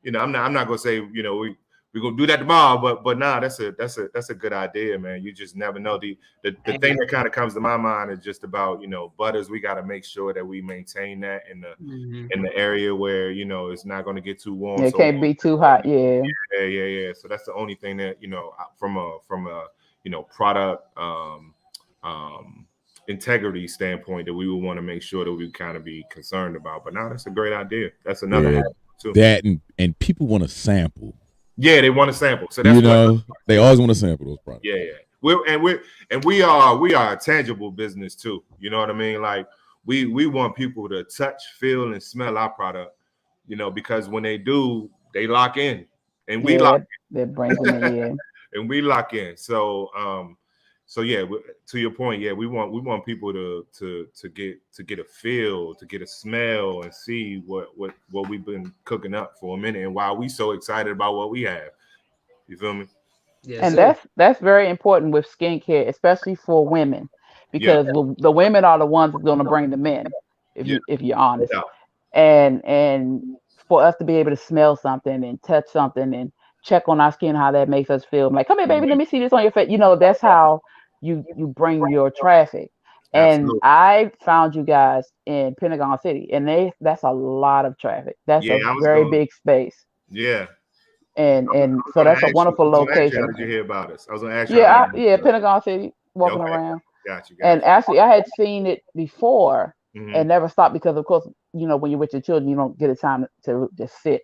I'm not gonna say we're gonna do that tomorrow, but nah, that's a good idea, man. You just never know. The thing that kind of comes to my mind is just about butters. We got to make sure that we maintain that in the area where it's not going to get too warm. It can't be too hot. Yeah. So that's the only thing that from a product integrity standpoint that we would want to make sure that we kind of be concerned about. But now that's a great idea. That's another too. That and people want to sample. Yeah, they want to sample. So that's they always want to sample those products. Yeah. We are a tangible business too. You know what I mean? Like we want people to touch, feel, and smell our product. Because when they do, they lock in, and we lock in. They're bringing it in, and we lock in. So to your point, we want people to get a feel, to get a smell, and see what we've been cooking up for a minute, and why we so excited about what we have. You feel me? Yes, and that's very important with skincare, especially for women, because the women are the ones that's going to bring the men, if you're honest. And for us to be able to smell something and touch something and check on our skin, how that makes us feel. I'm like, come here, baby, let me see this on your face. That's how you bring your traffic. And I found you guys in Pentagon City, and that's a lot of traffic. That's a very big space. Yeah. And so that's a wonderful location. How did you hear about us? I was going to ask you. Pentagon City, walking around. Gotcha. And actually, I had seen it before and never stopped because, of course, when you're with your children, you don't get a time to just sit.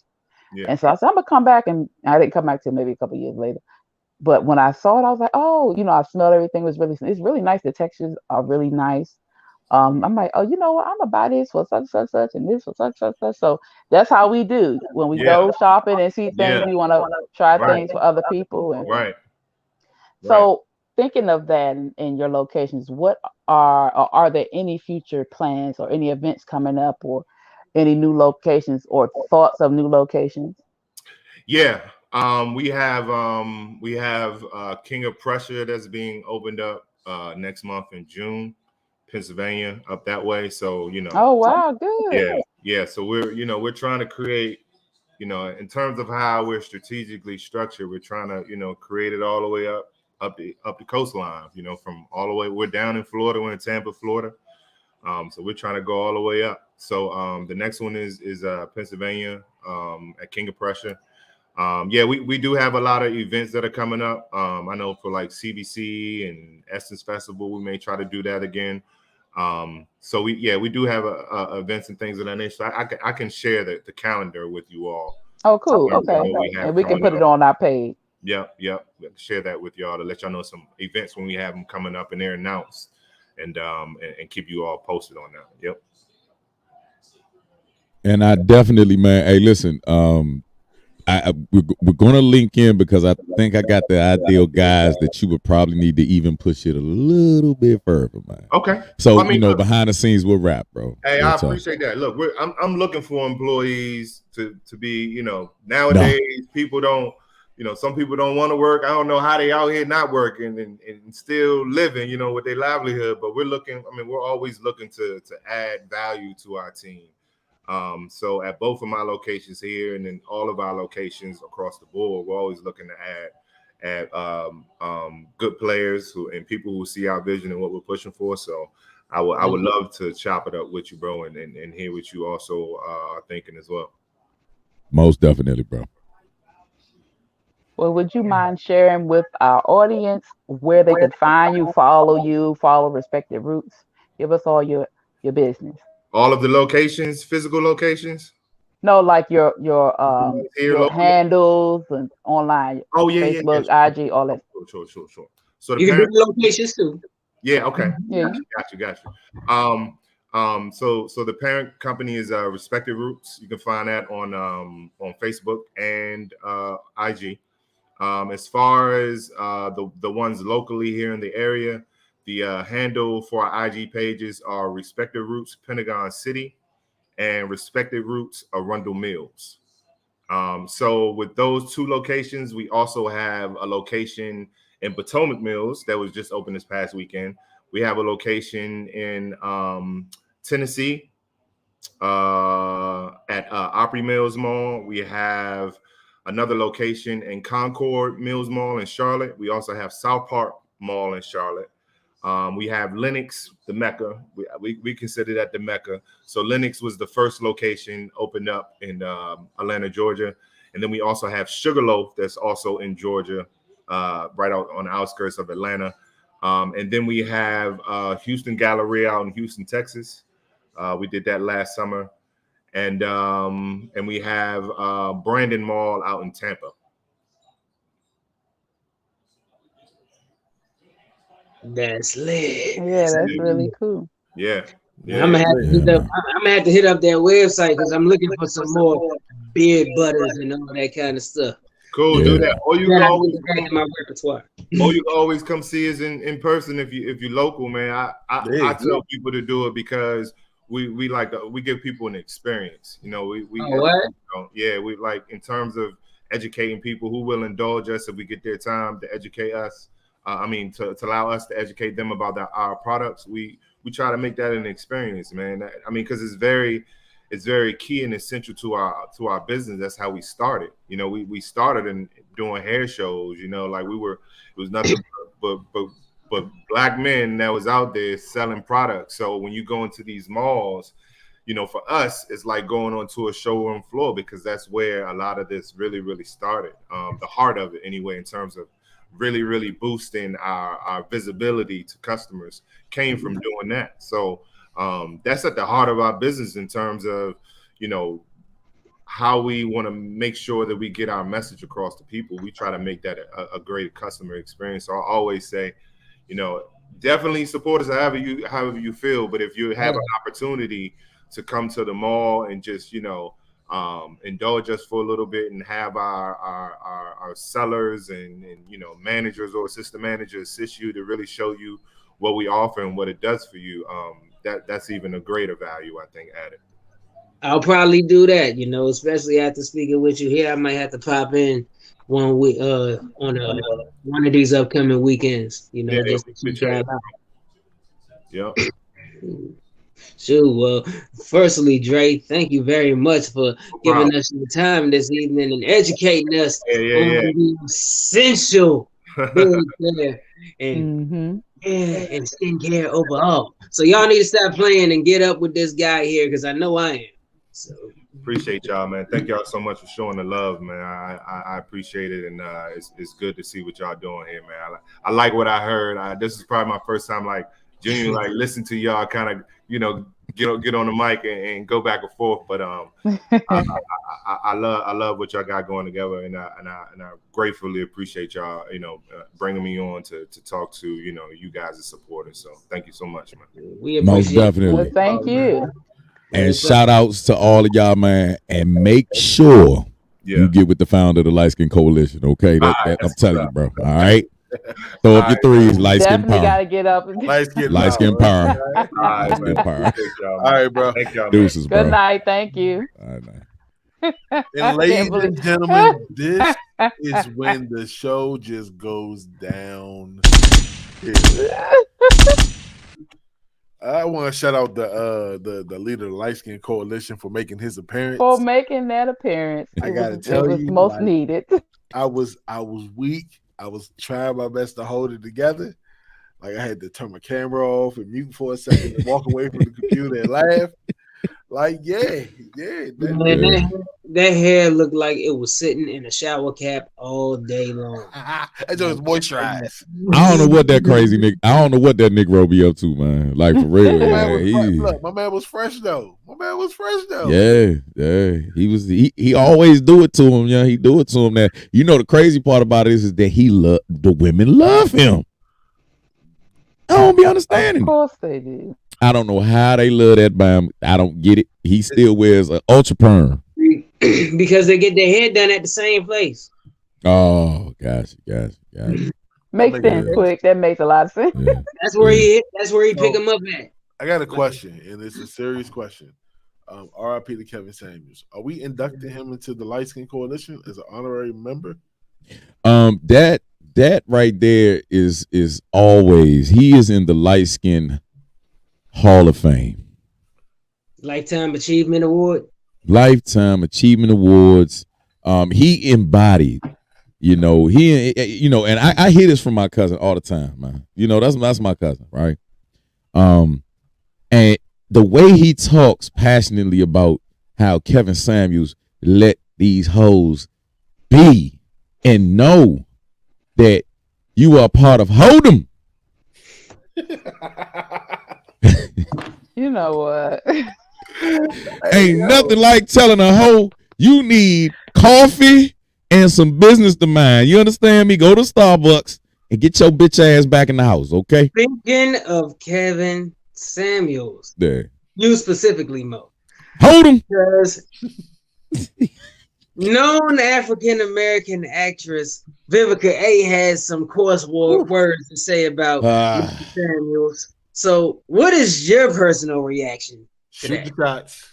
Yeah. And so I said, I'm going to come back. And I didn't come back till maybe a couple of years later. But when I saw it, I was like, oh, I smelled everything. It's really nice. The textures are really nice. I'm like, oh, you know what? I'm going to buy this for such, such, such, and this for such, such, such. So that's how we do. When we go shopping and see things, we want to try things for other people. And, So thinking of that in your locations, what are there any future plans or any events coming up or any new locations or thoughts of new locations? Yeah. We have King of Prussia that's being opened up next month in June, Pennsylvania, up that way. So Oh wow, good. Yeah. So we're trying to create, in terms of how we're strategically structured, we're trying to create it all the way up the coastline. From all the way, we're down in Florida, we're in Tampa, Florida. So we're trying to go all the way up. So the next one is Pennsylvania at King of Prussia. We do have a lot of events that are coming up. I know for like CBC and Essence Festival, we may try to do that again. So we do have events and things of that nature. So I can share the calendar with you all. Oh, cool. Okay, and we can put it on our page. Yep. Share that with y'all to let y'all know some events when we have them coming up and they're announced, and keep you all posted on that. Yep. And I definitely, man. Hey, listen. We're going to link in because I think I got the ideal guys that you would probably need to even push it a little bit further, man. Okay. So behind the scenes we'll wrap, bro. Hey, I appreciate that. Look, I'm looking for employees to be, nowadays people don't, some people don't want to work. I don't know how they out here not working and still living, with their livelihood. But we're always looking to add value to our team. So at both of my locations here and then all of our locations across the board, we're always looking to add good players and people who see our vision and what we're pushing for. So I would love to chop it up with you, bro, and hear what you also are thinking as well. Most definitely, bro. Well, would you mind sharing with our audience where they could find you, follow respective routes? Give us all your business. All of the locations, physical locations? No, like your handles and online. Oh yeah, Facebook, yeah. IG, all that. Sure. So you can do the locations too. Yeah, okay. Yeah. Got you. So the parent company is Respected Roots. You can find that on Facebook and IG. As far as the ones locally here in the area, the handle for our IG pages are Respected Roots Pentagon City and Respected Roots Arundel Mills. So with those two locations, we also have a location in Potomac Mills that was just opened this past weekend. We have a location in Tennessee at Opry Mills Mall. We have another location in Concord Mills Mall in Charlotte. We also have South Park Mall in Charlotte. We have Lenox, the Mecca. We consider that the Mecca. So Lenox was the first location opened up in Atlanta, Georgia. And then we also have Sugarloaf that's also in Georgia, right out on the outskirts of Atlanta. And then we have Houston Galleria out in Houston, Texas. We did that last summer. And we have Brandon Mall out in Tampa. That's lit. Yeah, that's really cool. Yeah. I'm gonna have to hit up their website because I'm looking for some more beard butters and all that kind of stuff. Cool, do that. Or you can always in my repertoire. Or you can always come see us in person if you're local, man. I tell people to do it because we give people an experience. You know, we like in terms of educating people who will indulge us if we get their time to educate us. To allow us to educate them about our products. We try to make that an experience, man. Because it's very key and essential to our business. That's how we started. You know, we started in doing hair shows. You know, like it was nothing but black men that was out there selling products. So when you go into these malls, you know, for us, it's like going onto a showroom floor because that's where a lot of this really, really started. The heart of it, anyway, in terms of really, really boosting our visibility to customers came from doing that. So that's at the heart of our business in terms of, you know, how we want to make sure that we get our message across to people. We try to make that a great customer experience. So I always say, you know, definitely support us however you feel. But if you have an opportunity to come to the mall and just, you know, indulge us for a little bit and have our sellers and you know managers or assistant managers assist you to really show you what we offer and what it does for you, that's even a greter value, I think, added. I'll probably do that, you know, especially after speaking with you here. I might have to pop in one week on one of these upcoming weekends, you know, just to try it out. Yeah. Sure. Well, firstly, Dre, thank you very much for giving us your time this evening and educating us on the essential care and skincare overall. So y'all need to stop playing and get up with this guy here because I know I am. So appreciate y'all, man. Thank y'all so much for showing the love, man. I appreciate it, and it's good to see what y'all doing here, man. I like what I heard. This is probably my first time genuinely listen to y'all kind of, you know, get on the mic and go back and forth. But I love what y'all got going together, and I gratefully appreciate y'all, you know, bringing me on to talk to, you know, you guys as supporters. So thank you so much, man. We most definitely. Well, thank you. And shout outs to all of y'all, man. And make sure you get with the founder of the Light Skin Coalition. Okay, I'm telling you, bro. All right. Throw up your threes, light skin power. Definitely gotta get up. Light skin power. Light skin power. All right, bro. Thank y'all, Deuces, bro. Good night. Thank you. All right, man. And ladies and gentlemen, this is when the show just goes down. I want to shout out the leader of the Light Skin Coalition for making his appearance. For making that appearance. I gotta tell you, most needed. I was weak. I was trying my best to hold it together. Like I had to turn my camera off and mute for a second and walk away from the computer and laugh. Like, yeah. That hair looked like it was sitting in a shower cap all day long. That just moisturized. I don't know what that crazy Nick. I don't know what that Negro be up to, man. Like for real. Look, my man was fresh though. Yeah. He always do it to him. Yeah, he do it to him. That the crazy part about it is that the women love him. I don't be understanding. Of course they do. I don't know how they love that by him. I don't get it. He still wears an ultra perm. Because they get their hair done at the same place. Oh, gotcha. Makes sense, quick. That makes a lot of sense. Yeah. That's where he pick them up at. I got a question, and it's a serious question. RIP to Kevin Samuels. Are we inducting him into the Light Skin Coalition as an honorary member? That right there is always, he is in the Light Skin Hall of Fame. Lifetime Achievement Award. Lifetime Achievement Awards. He embodied, and I hear this from my cousin all the time, man. That's my cousin, right? And the way he talks passionately about how Kevin Samuels let these hoes be and know that you are part of Hold'em. You know what? Ain't nothing like telling a hoe you need coffee and some business to mind. You understand me? Go to Starbucks and get your bitch ass back in the house, okay? Speaking of Kevin Samuels, there. You specifically, Mo. Hold him. Because known African American actress Vivica A has some coarse words to say about Samuels. So, what is your personal reaction to that? Shoot the shots.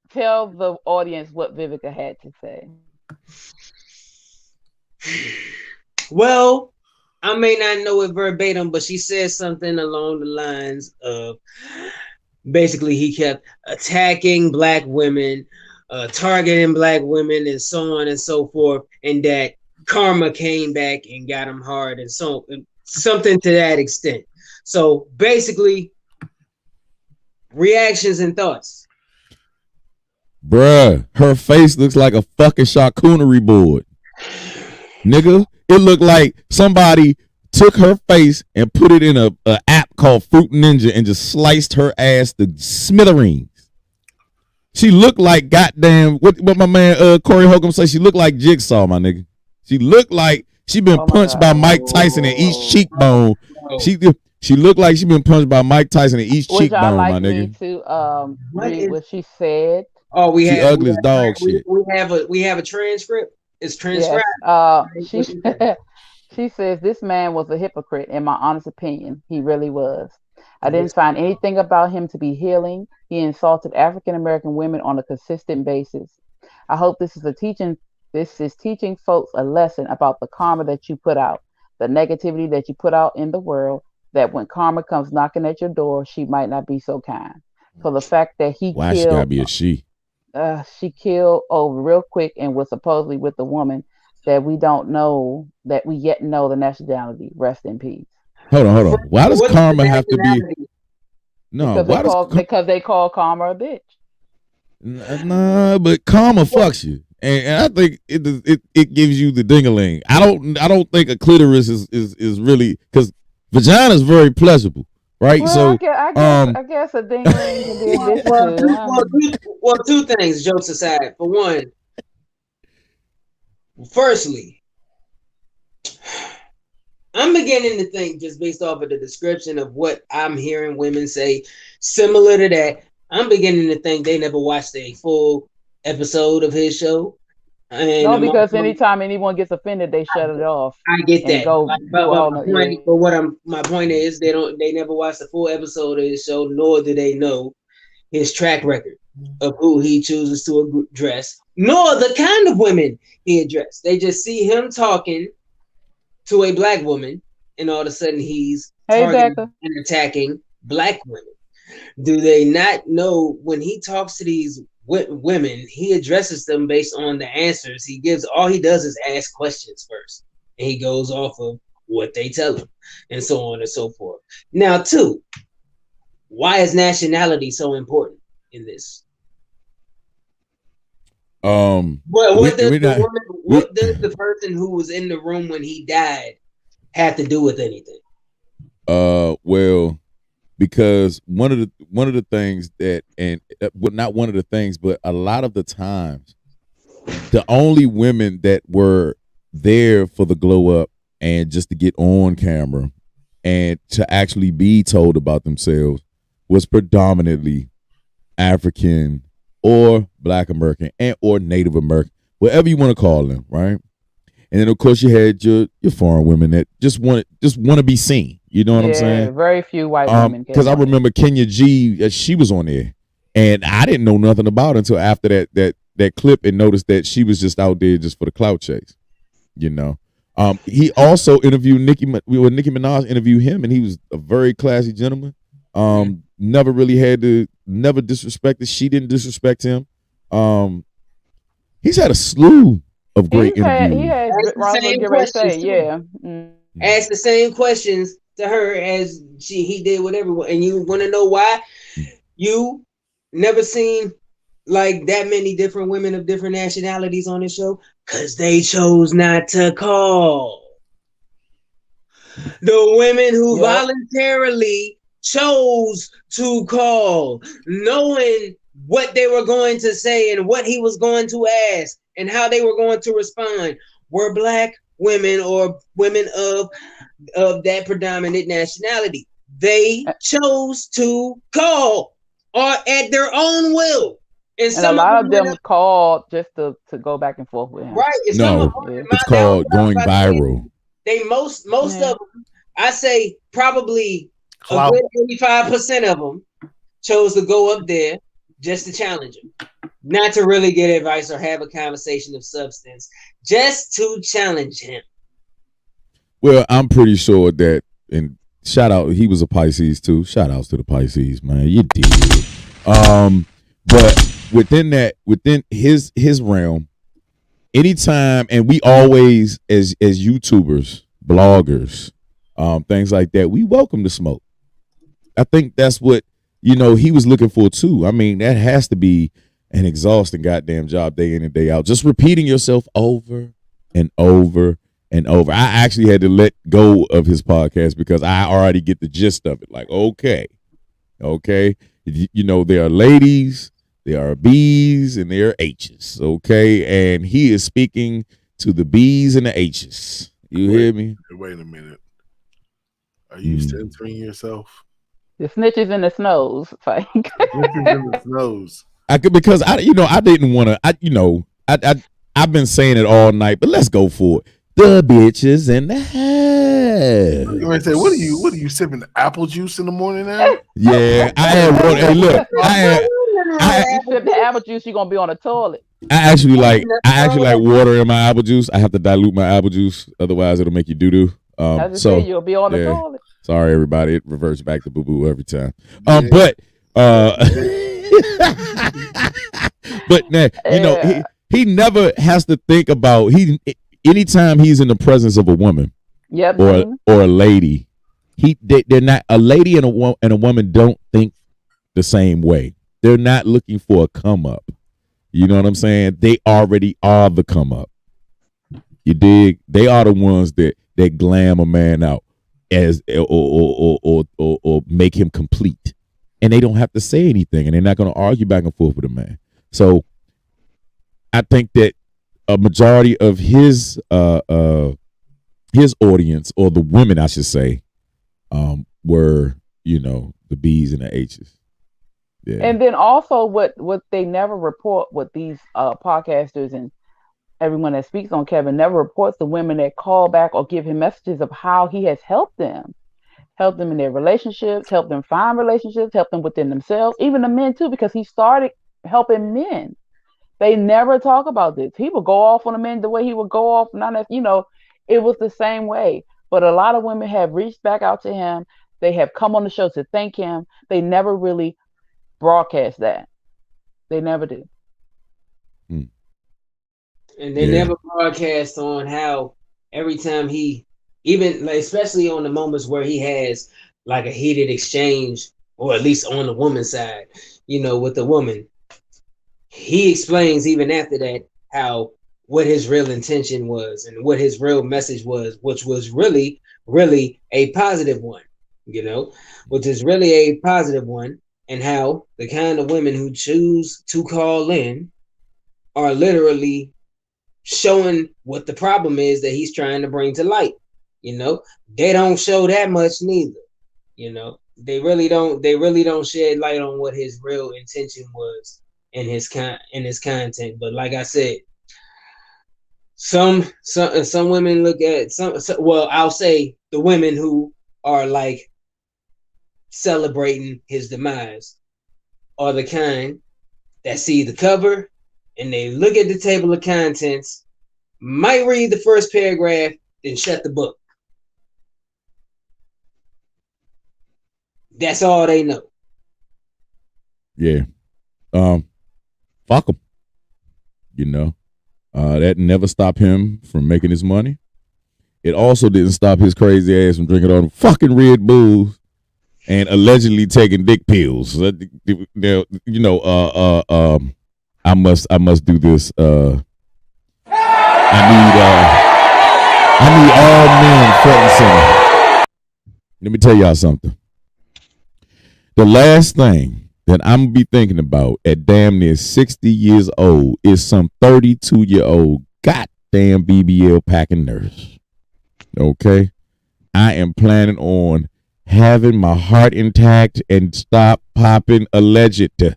Tell the audience what Vivica had to say. Well, I may not know it verbatim, but she said something along the lines of basically he kept attacking black women, targeting black women, and so on and so forth, and that karma came back and got him hard, and so something to that extent. So basically, reactions and thoughts. Bruh, her face looks like a fucking charcuterie board. Nigga, it looked like somebody took her face and put it in a app called Fruit Ninja and just sliced her ass to smithereens. She looked like goddamn what my man Corey Holcomb said. She looked like Jigsaw, my nigga. She looked like she been punched by Mike Tyson in each cheekbone. She looked like she been punched by Mike Tyson in each cheekbone, my nigga. To read what she said. Oh, we she have ugly as dog shit. We have a transcript. It's transcribed. Yes. She says this man was a hypocrite. In my honest opinion, he really was. I didn't find anything about him to be healing. He insulted African American women on a consistent basis. I hope this is teaching folks a lesson about the karma that you put out, the negativity that you put out in the world. That when karma comes knocking at your door, she might not be so kind. For the fact that she gotta be a she. She killed over real quick and was supposedly with the woman that we don't know, that we yet know the nationality. Rest in peace. Hold on. Why does karma have to be? No, because they call karma a bitch. Nah, but karma fucks you, and I think it gives you the ding-a-ling. I don't think a clitoris is really, because vagina is very pleasurable. Right, well, so I guess a ding-a-ling can be a bitch too. Well, two things, jokes aside. For one, firstly, I'm beginning to think, just based off of the description of what I'm hearing women say, similar to that, I'm beginning to think they never watched a full episode of his show. And no, because anytime anyone gets offended, they shut it off. I get that. But my point is, they never watched a full episode of his show, nor do they know his track record of who he chooses to address, nor the kind of women he addressed. They just see him talking to a black woman, and all of a sudden he's targeting and attacking black women? Do they not know when he talks to these women, he addresses them based on the answers he gives? All he does is ask questions first, and he goes off of what they tell him, and so on and so forth. Now, two, why is nationality so important in this? What does the person who was in the room when he died have to do with anything? Well, because one of the things that, and well, not one of the things, but a lot of the times, the only women that were there for the glow up and just to get on camera and to actually be told about themselves was predominantly African or Black American and or Native American, whatever you want to call them, right? And then of course you had your foreign women that just want to be seen. You know what I'm saying? Very few white women. Because I remember Kenya G, she was on there, and I didn't know nothing about it until after that clip, and noticed that she was just out there just for the clout chase. You know, he also interviewed Nicki Minaj interviewed him, and he was a very classy gentleman. Never really never disrespected. She didn't disrespect him. He's had a slew of great interviews. He has ask the same questions to her as he did with everyone. And you want to know why? You never seen like that many different women of different nationalities on the show? Because they chose not to call. The women who voluntarily chose to call, knowing what they were going to say and what he was going to ask and how they were going to respond, were Black women or women of that predominant nationality. They chose to call or at their own will. And a lot of them called just to go back and forth with him. Right. It's called going viral. They most of them, I say probably a good 85% of them chose to go up there just to challenge him. Not to really get advice or have a conversation of substance, just to challenge him. Well, I'm pretty sure that, and shout out, he was a Pisces too. Shout outs to the Pisces, man. You did. But within his realm, anytime, and we always, as YouTubers, bloggers, things like that, we welcome the smoke. I think that's what, he was looking for too. I mean, that has to be an exhausting goddamn job day in and day out. Just repeating yourself over and over and over. I actually had to let go of his podcast because I already get the gist of it. Like, okay. There are ladies, there are B's, and there are H's. Okay. And he is speaking to the B's and the H's. You hear me? Wait a minute. Are you censoring yourself? The snitches and the snows. Snitches and the snows. Because I didn't want to. I've been saying it all night, but let's go for it. The bitches in the head. You might say, what are you sipping apple juice in the morning now? Yeah, I had water. Hey, look, I sip the apple juice, you're gonna be on the toilet. I actually like water in my apple juice. I have to dilute my apple juice, otherwise it'll make you doo doo. So you'll be on the toilet. Sorry, everybody. It reverts back to boo boo every time. But now, he never has to think about anytime he's in the presence of a woman, or a lady. They're not, a lady and a woman don't think the same way. They're not looking for a come up. You know what I'm saying? They already are the come up. You dig? They are the ones that glam a man out as or make him complete, and they don't have to say anything, and they're not going to argue back and forth with a man. So I think that a majority of his audience, or the women, I should say, were the B's and the H's. Yeah. And then also what they never report, what these podcasters and everyone that speaks on Kevin never reports, the women that call back or give him messages of how he has helped them in their relationships, helped them find relationships, helped them within themselves, even the men too, because he started helping men. They never talk about this. He would go off on the men the way he would go off, it was the same way. But a lot of women have reached back out to him. They have come on the show to thank him. They never really broadcast that. They never do. And they never broadcast on how every time he, even like, especially on the moments where he has like a heated exchange, or at least on the woman's side, with the woman, he explains even after that how what his real intention was and what his real message was, which was really, really a positive one, which is really a positive one, and how the kind of women who choose to call in are literally showing what the problem is that he's trying to bring to light. They don't show that much neither. They really don't shed light on what his real intention was in his content. But like I said, some women look at well, I'll say the women who are like celebrating his demise are the kind that see the cover and they look at the table of contents, might read the first paragraph, then shut the book. That's all they know. Yeah. Fuck him. That never stopped him from making his money. It also didn't stop his crazy ass from drinking all the fucking Red Bulls and allegedly taking dick pills. I must do this. I need all men front and center. Let me tell y'all something. The last thing that I'm going to be thinking about at damn near 60 years old is some 32-year-old goddamn BBL packing nurse. Okay? I am planning on having my heart intact and stop popping alleged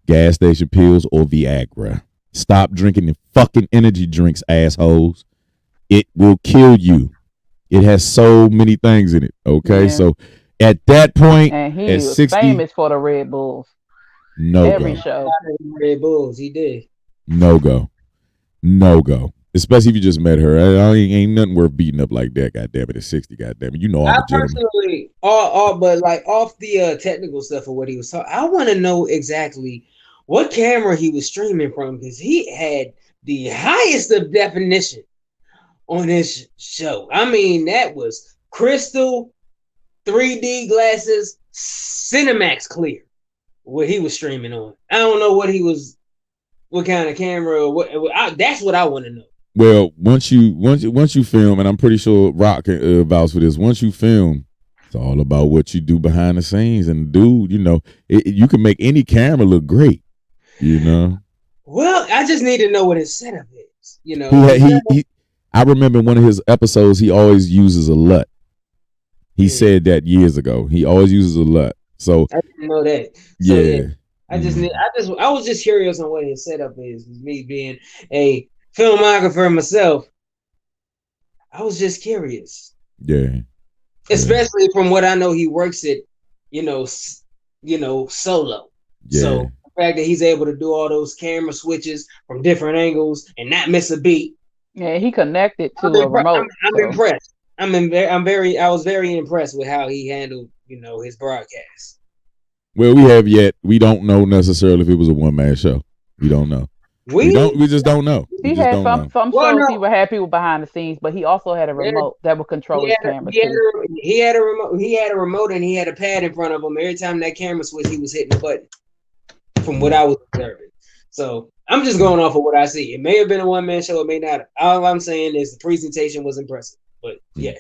gas station pills or Viagra. Stop drinking the fucking energy drinks, assholes. It will kill you. It has so many things in it. Okay, so at that point, and he at was 60, famous for the Red Bulls. Every show. Red Bulls, he did. No go. Especially if you just met her. Ain't nothing worth beating up like that. Goddamn it, at 60. Goddamn it, I'm a gentleman. Personally, but like off the technical stuff of what he was talking, I want to know exactly what camera he was streaming from, because he had the highest of definition on his show. I mean, that was crystal 3D glasses, Cinemax clear. What he was streaming on. I don't know what kind of camera or what. That's what I want to know. Well, once you film, and I'm pretty sure Rock can vouch for this. Once you film, it's all about what you do behind the scenes. And dude, you can make any camera look great. Well, I just need to know what his setup is. I remember in one of his episodes, he always uses a LUT. He said that years ago. He always uses a LUT. So I didn't know that. So, I was just curious on what his setup is. Me being a filmographer myself, I was just curious. Yeah. Especially from what I know, he works it, solo. Yeah. So the fact that he's able to do all those camera switches from different angles and not miss a beat. Yeah, he connected to a remote. I'm impressed. I was very impressed with how he handled, his broadcast. Well, we don't know necessarily if it was a one-man show. We don't know. We just don't know. He had some shows he would have people behind the scenes, but he also had a remote that would control his camera. He had a remote and he had a pad in front of him. Every time that camera switched, he was hitting the button. From what I was observing. So I'm just going off of what I see. It may have been a one-man show, it may not. All I'm saying is the presentation was impressive. But yeah.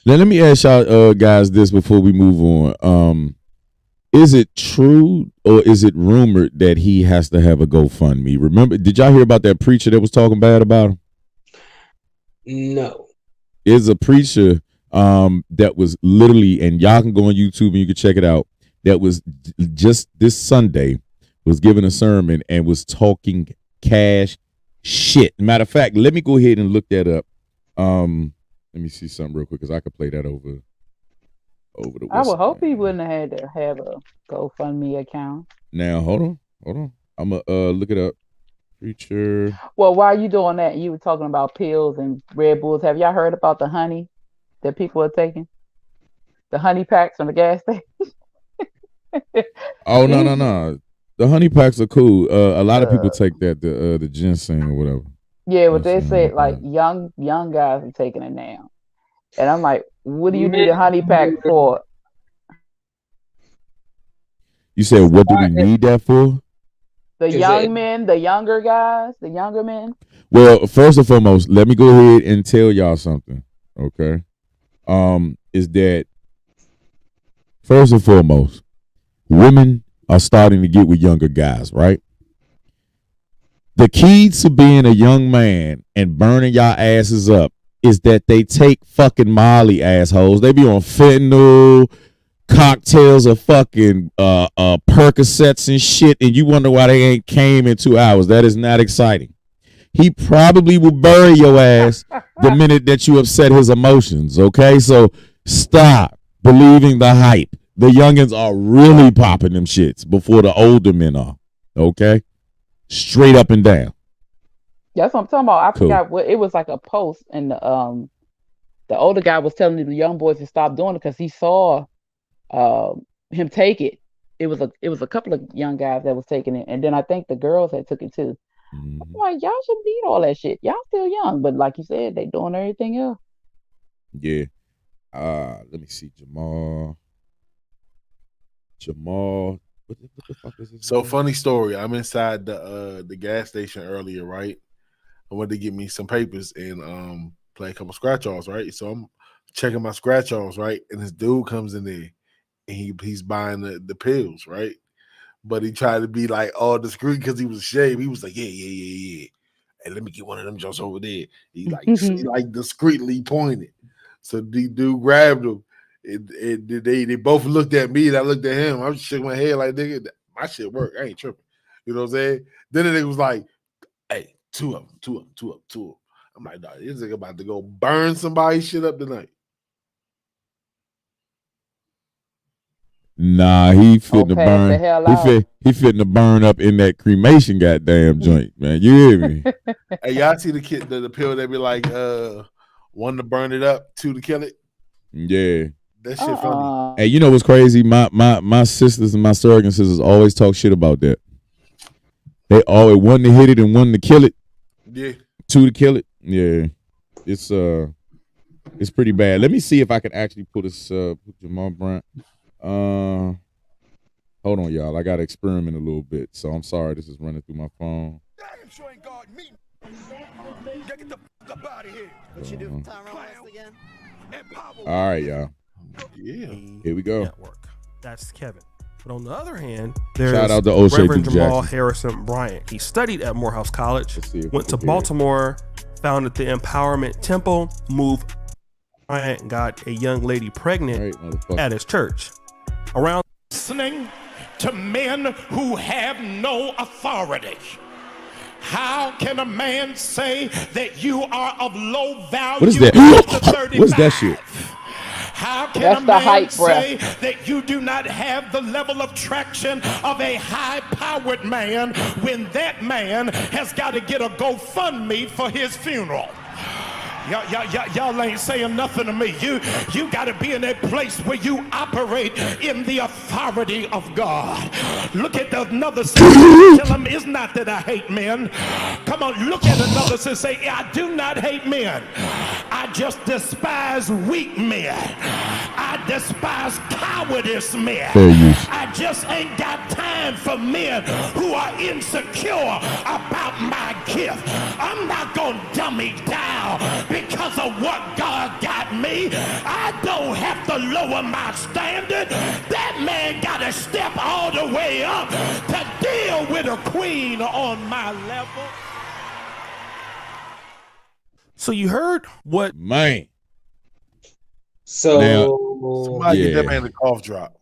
Now let me ask y'all guys this before we move on. Is it true or is it rumored that he has to have a GoFundMe? Remember, did y'all hear about that preacher that was talking bad about him? No. Is a preacher that was literally, and y'all can go on YouTube and you can check it out, that was just this Sunday, was giving a sermon and was talking cash shit. Matter of fact, let me go ahead and look that up. Let me see something real quick because I could play that over the. I would hope he wouldn't have had to have a GoFundMe account. Now hold on. I'm gonna look it up. Preacher. Well, while you doing that, you were talking about pills and Red Bulls. Have y'all heard about the honey that people are taking? The honey packs from the gas station. Oh no. The honey packs are cool. A lot of people take that the ginseng or whatever. Yeah, but they Ginseng said honey like pack. young guys are taking it now, and I'm like, what do you need a honey pack for? You said, what do we need that for? The young men, the younger guys, the younger men. Well, first and foremost, let me go ahead and tell y'all something. Okay, is that first and foremost, women are starting to get with younger guys, right? The key to being a young man and burning y'all asses up is that they take fucking Molly, assholes. They be on fentanyl, cocktails of fucking Percocets and shit, and you wonder why they ain't came in 2 hours. That is not exciting. He probably will bury your ass the minute that you upset his emotions, okay? So stop believing the hype. The youngins are really popping them shits before the older men are, okay? Straight up and down. That's what I'm talking about. I forgot what it was, like a post, and the older guy was telling the young boys to stop doing it because he saw him take it. It was a couple of young guys that was taking it, and then I think the girls had took it too. I'm like, y'all shouldn't need all that shit. Y'all still young, but like you said, they doing everything else. Yeah. Let me see, Jamal. What the fuck is this? So funny story. I'm inside the gas station earlier, right? I went to get me some papers and play a couple scratch offs, right? So I'm checking my scratch offs, right? And this dude comes in there and he's buying the pills, right? But he tried to be like all discreet because he was ashamed. He was like, yeah. Hey, let me get one of them just over there. He like discreetly pointed. So the dude grabbed him. And they both looked at me and I looked at him. I was shaking my head like, nigga, my shit work. I ain't tripping. You know what I'm saying? Then it was like, hey, two of them. I'm like, nah, this nigga about to go burn somebody's shit up tonight. Nah, he fitting to burn. He fitting to burn up in that cremation goddamn joint, man. You hear me? Hey, y'all see the kid, the pill that be like, one to burn it up, two to kill it? Yeah. That shit funny. Hey, you know what's crazy? My sisters and my surrogate sisters always talk shit about that. They always one to hit it and one to kill it. Yeah. Two to kill it. Yeah. It's pretty bad. Let me see if I can actually put this Jamal Bryant. Hold on, y'all. I gotta experiment a little bit. So I'm sorry this is running through my phone. Damn sure ain't guard me. Get the fuck up out of here. What you do, Tyrone West again? All right, y'all. Yeah. Here we go. Network. That's Kevin. But on the other hand, there's shout out to O'Shea Reverend Duke Jamal Jackson. Harrison Bryant. He studied at Morehouse College, went to Baltimore, founded the Empowerment Temple, moved. Bryant got a young lady pregnant at his church. Around listening to men who have no authority. How can a man say that you are of low value? What is that? What's that shit? How can a man say that you do not have the level of traction of a high-powered man when that man has got to get a GoFundMe for his funeral? Y'all ain't saying nothing to me. You got to be in a place where you operate in the authority of God. Look at another and tell him, it's not that I hate men. Come on, look at another and say, I do not hate men. I just despise weak men. I despise cowardice men. I just ain't got time for men who are insecure about my gift. I'm not going to dummy down because of what God got me. I don't have to lower my standard. That man got to step all the way up to deal with a queen on my level. So you heard what? Man. So now, somebody get that man a cough drop.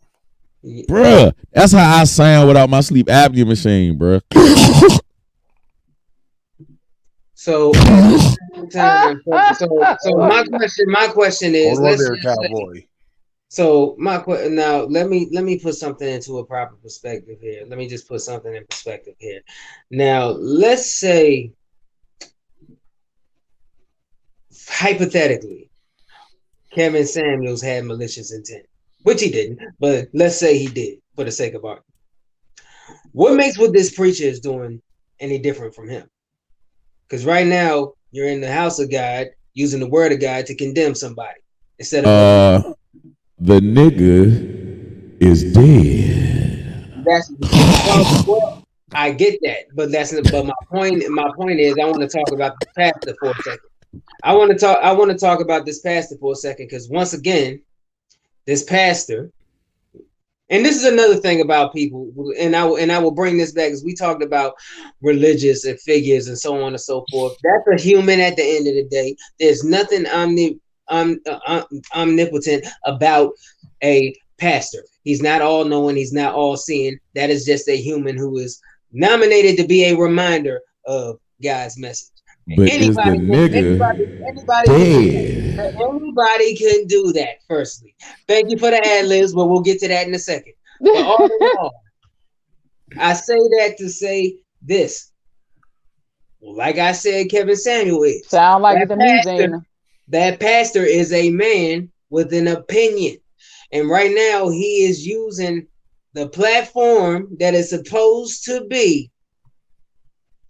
Bruh, that's how I sound without my sleep apnea machine, bruh. So my question is, So now let me put something into a proper perspective here. Let me just put something in perspective here. Now let's say, hypothetically, Kevin Samuels had malicious intent, which he didn't, but let's say he did for the sake of argument. What makes what this preacher is doing any different from him? Because right now you're in the house of God using the word of God to condemn somebody instead of the nigga is dead. That's well, I get that, but my point is I want to talk about the pastor for a second. I want to talk about this pastor for a second, because once again, this pastor, and this is another thing about people, and I will bring this back, as we talked about religious and figures and so on and so forth. That's a human at the end of the day. There's nothing omnipotent about a pastor. He's not all knowing. He's not all seeing. That is just a human who is nominated to be a reminder of God's message. But is the nigga dead? Anybody can do that. Firstly, thank you for the ad-libs, but we'll get to that in a second. But all in all, I say that to say this. Well, like I said, Kevin Samuel is. Sound like the music. That pastor is a man with an opinion. And right now he is using the platform that is supposed to be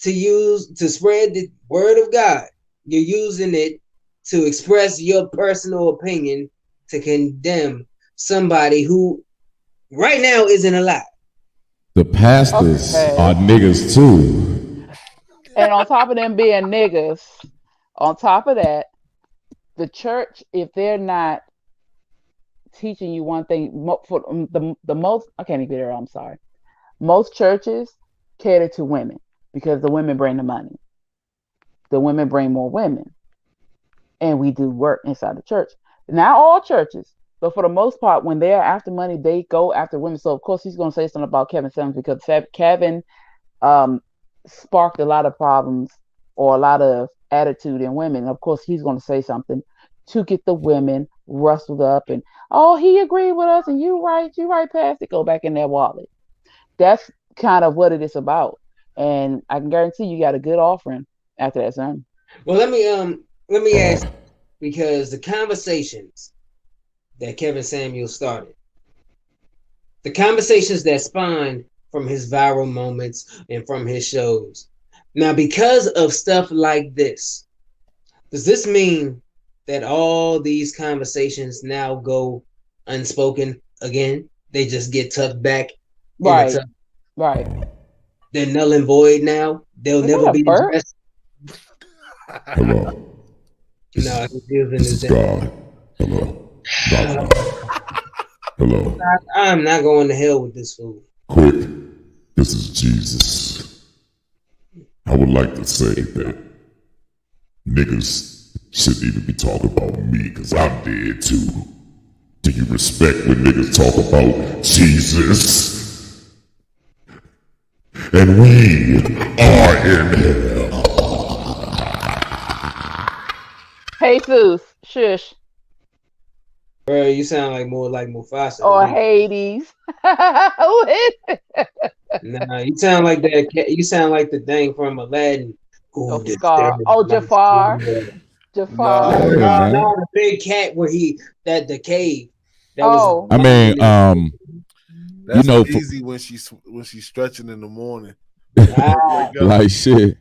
to spread the word of God. You're using it to express your personal opinion to condemn somebody who right now isn't alive. The pastors are niggas too. And on top of them being niggas, on top of that, the church, if they're not teaching you one thing, for the most, I can't even get it. I'm sorry. Most churches cater to women because the women bring the money. The women bring more women, and we do work inside the church. Not all churches, but for the most part, when they're after money, they go after women. So of course, he's going to say something about Kevin Samuels because Kevin sparked a lot of problems or a lot of attitude in women. Of course, he's going to say something to get the women rustled up and, oh, he agreed with us and you right, Pastor, go back in their wallet. That's kind of what it is about. And I can guarantee you got a good offering after that sermon. Well, let me ask, because the conversations that Kevin Samuel started, the conversations that spawned from his viral moments and from his shows. Now, because of stuff like this, does this mean that all these conversations now go unspoken again? They just get tucked back? Right. Right. They're null and void now? They'll never be addressed? Hello. No, this is God. Hello. Hello. I'm not going to hell with this fool. Quick. This is Jesus. I would like to say that niggas shouldn't even be talking about me because I'm dead too. Do you respect when niggas talk about Jesus? And we are in hell. Jesus, shush. Bro, you sound more like Mufasa. Or Hades. Nah, you sound like that. You sound like the thing from Aladdin. Jafar. Jafar. No, the big cat where the cave. That's easy when she's stretching in the morning. Like shit.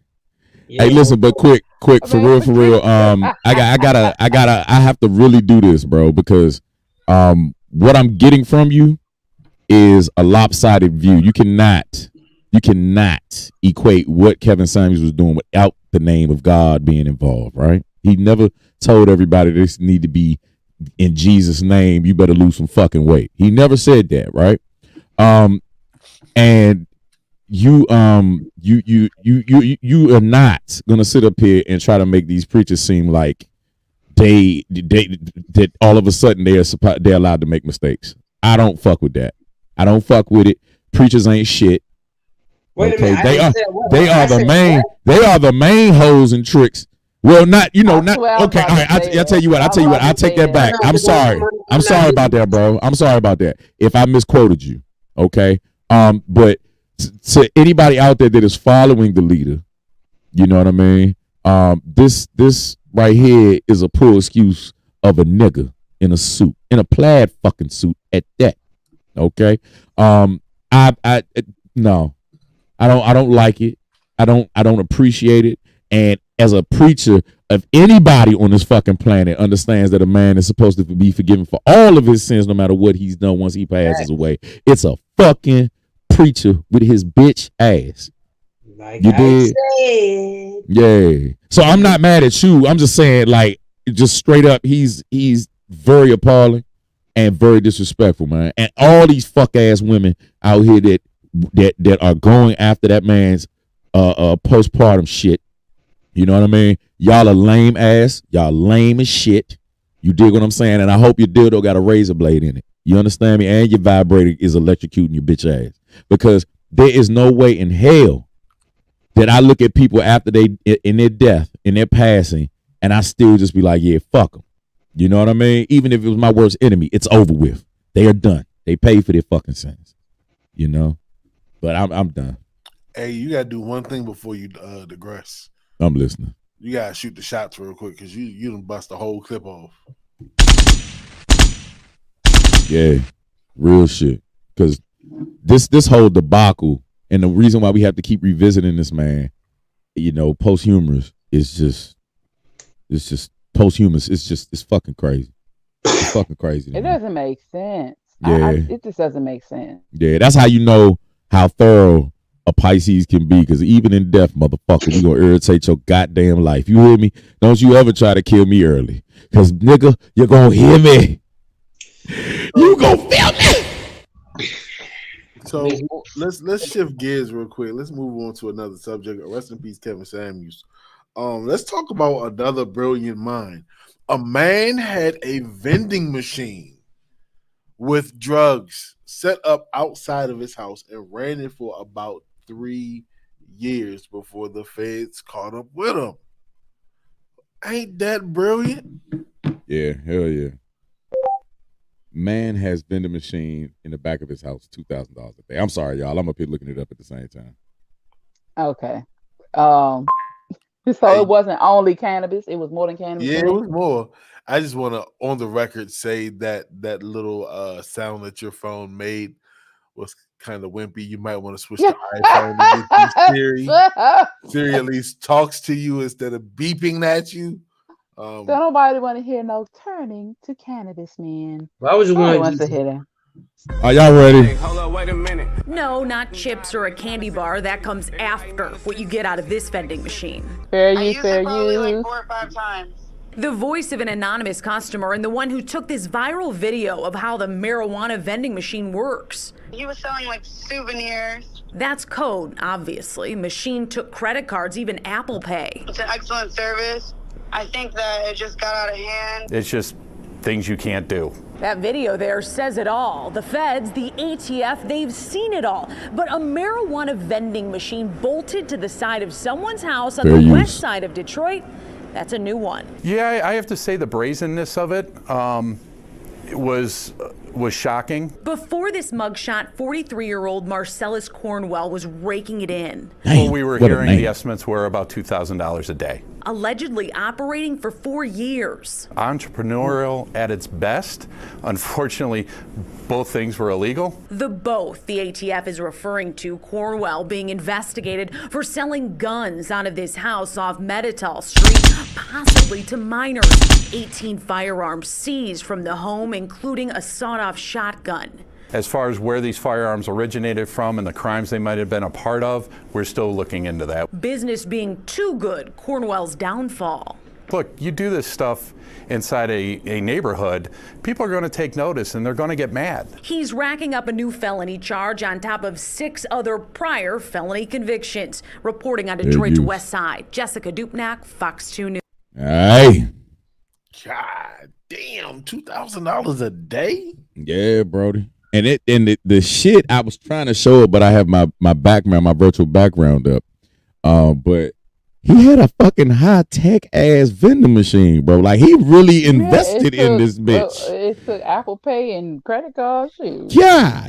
Yeah. Hey, listen, but quick, for real. I have to really do this, bro, because what I'm getting from you is a lopsided view. You cannot equate what Kevin Samuels was doing without the name of God being involved, right? He never told everybody this need to be in Jesus' name. You better lose some fucking weight. He never said that, right? And you are not gonna sit up here and try to make these preachers seem like they all of a sudden they're allowed to make mistakes. I don't fuck with that. I don't fuck with it. Preachers ain't shit. Wait a minute. They are the main hoes and tricks. Well, not. Okay. All right. I'll tell you what. I'll take that back. I'm sorry. I'm sorry about that, bro. I'm sorry about that. If I misquoted you, okay. But to anybody out there that is following the leader, you know what I mean. This right here is a poor excuse of a nigga in a suit, in a plaid fucking suit at that. Okay. No, I don't like it. I don't appreciate it. And as a preacher, if anybody on this fucking planet understands that a man is supposed to be forgiven for all of his sins, no matter what he's done once he passes away, it's a fucking preacher with his bitch ass. Like you did? Yeah. So I'm not mad at you. I'm just saying, like, just straight up, he's very appalling and very disrespectful, man. And all these fuck ass women out here that are going after that man's postpartum shit. You know what I mean? Y'all are lame ass. Y'all lame as shit. You dig what I'm saying? And I hope your dildo got a razor blade in it. You understand me? And your vibrator is electrocuting your bitch ass. Because there is no way in hell that I look at people after they in their death, in their passing, and I still just be like, yeah, fuck them. You know what I mean? Even if it was my worst enemy, it's over with. They are done. They paid for their fucking sins. You know? But I'm done. Hey, you gotta do one thing before you digress. I'm listening. You gotta shoot the shots real quick because you done bust the whole clip off. Yeah, real shit. Because this whole debacle and the reason why we have to keep revisiting this man, you know, posthumous is just posthumous. It's fucking crazy. It's fucking crazy. It doesn't make sense. Yeah, it just doesn't make sense. Yeah, that's how you know how thorough a Pisces can be, because even in death, motherfucker, we gonna irritate your goddamn life. You hear me? Don't you ever try to kill me early, because nigga, you're gonna hear me. You gonna feel me. So let's shift gears real quick. Let's move on to another subject. Rest in peace, Kevin Samuels. Let's talk about another brilliant mind. A man had a vending machine with drugs set up outside of his house and ran it for about 3 years before the feds caught up with him. Ain't that brilliant? Yeah, hell yeah. Man has vending machine in the back of his house, $2,000 a day. I'm sorry, y'all. I'm up here looking it up at the same time. Okay. So it wasn't only cannabis; it was more than cannabis. Yeah, it was more. I just want to, on the record, say that little sound that your phone made was kind of wimpy. You might want to switch to iPhone to get Siri. Siri at least talks to you instead of beeping at you. Don't nobody want to hear no turning to cannabis, man. Why would you want to hear that? Are y'all ready? Hey, hold up, wait a minute. No, not chips or a candy bar. That comes after what you get out of this vending machine. Fair I use, used fair it probably like use. 4 or 5 times. The voice of an anonymous customer and the one who took this viral video of how the marijuana vending machine works. He was selling like souvenirs. That's code, obviously. Machine took credit cards, even Apple Pay. It's an excellent service. I think that it just got out of hand. It's just things you can't do. That video there says it all. The feds, the ATF, they've seen it all. But a marijuana vending machine bolted to the side of someone's house on the west side of Detroit, that's a new one. Yeah, I have to say the brazenness of it was shocking. Before this mugshot, 43-year-old Marcellus Cornwell was raking it in. Well, we were hearing the estimates were about $2,000 a day. Allegedly operating for 4 years. Entrepreneurial at its best. Unfortunately, both things were illegal. The ATF is referring to Cornwell being investigated for selling guns out of this house off Medital Street, possibly to minors. 18 firearms seized from the home, including a sawed-off shotgun. As far as where these firearms originated from and the crimes they might have been a part of, we're still looking into that. Business being too good, Cornwell's downfall. Look, you do this stuff inside a neighborhood, people are going to take notice and they're going to get mad. He's racking up a new felony charge on top of 6 other prior felony convictions. Reporting on Detroit's West Side, Jessica Dupnack, Fox 2 News. Hey. God damn, $2,000 a day? Yeah, Brody. And the shit I was trying to show it, but I have my background, my virtual background up. But He had a fucking high-tech ass vending machine, bro. Like, he really invested in this bitch. It took Apple Pay and credit card shoes. Yeah.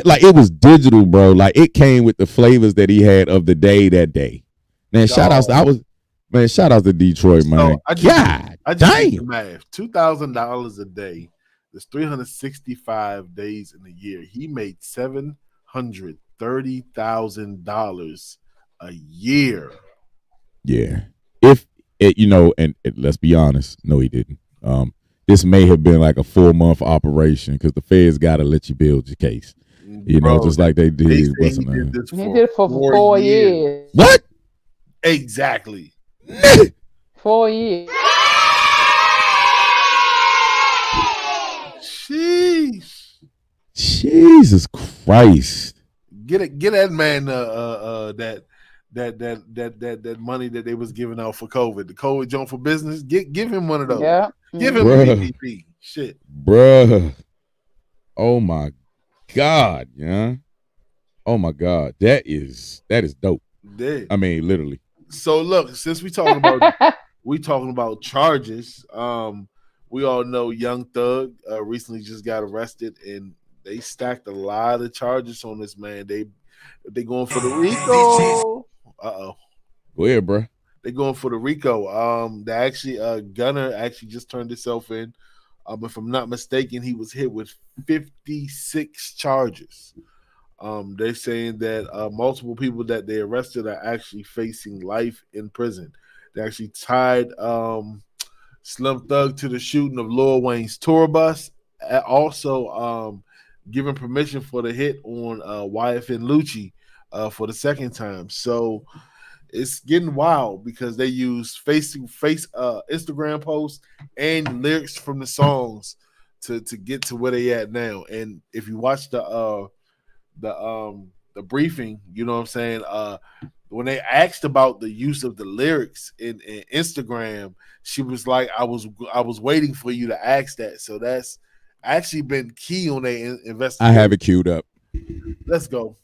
Like, it was digital, bro. Like, it came with the flavors that he had of the day that day. Man, shout out to Detroit, man. I just did the math. $2,000 a day. There's 365 days in a year. He made $730,000 a year. Yeah. If it, and let's be honest, no, he didn't. This may have been like a 4-month operation because the feds got to let you build your case. Just like they did. He did it for 4 years. What? Exactly. 4 years. Sheesh. Jesus Christ. Get that man that money that they was giving out for COVID. The COVID jump for business. Give him one of those. Yeah. Give him a PPP. Shit. Bruh. Oh my God, yeah. Oh my God. That is dope. Yeah. I mean, literally. So look, since we talking about charges, we all know Young Thug recently just got arrested, and they stacked a lot of charges on this man. They going for the RICO. Go ahead, bro. They going for the RICO. They actually Gunner actually just turned himself in. If I'm not mistaken, he was hit with 56 charges. They're saying that multiple people that they arrested are actually facing life in prison. They actually tied Slim Thug to the shooting of Lil Wayne's tour bus. Also, giving permission for the hit on YFN Lucci for the second time. So it's getting wild because they use face Instagram posts and lyrics from the songs to get to where they at now. And if you watch the briefing, you know what I'm saying, when they asked about the use of the lyrics in Instagram, she was like, I was waiting for you to ask that. So that's actually been key on their investigation. I have it queued up. Let's go.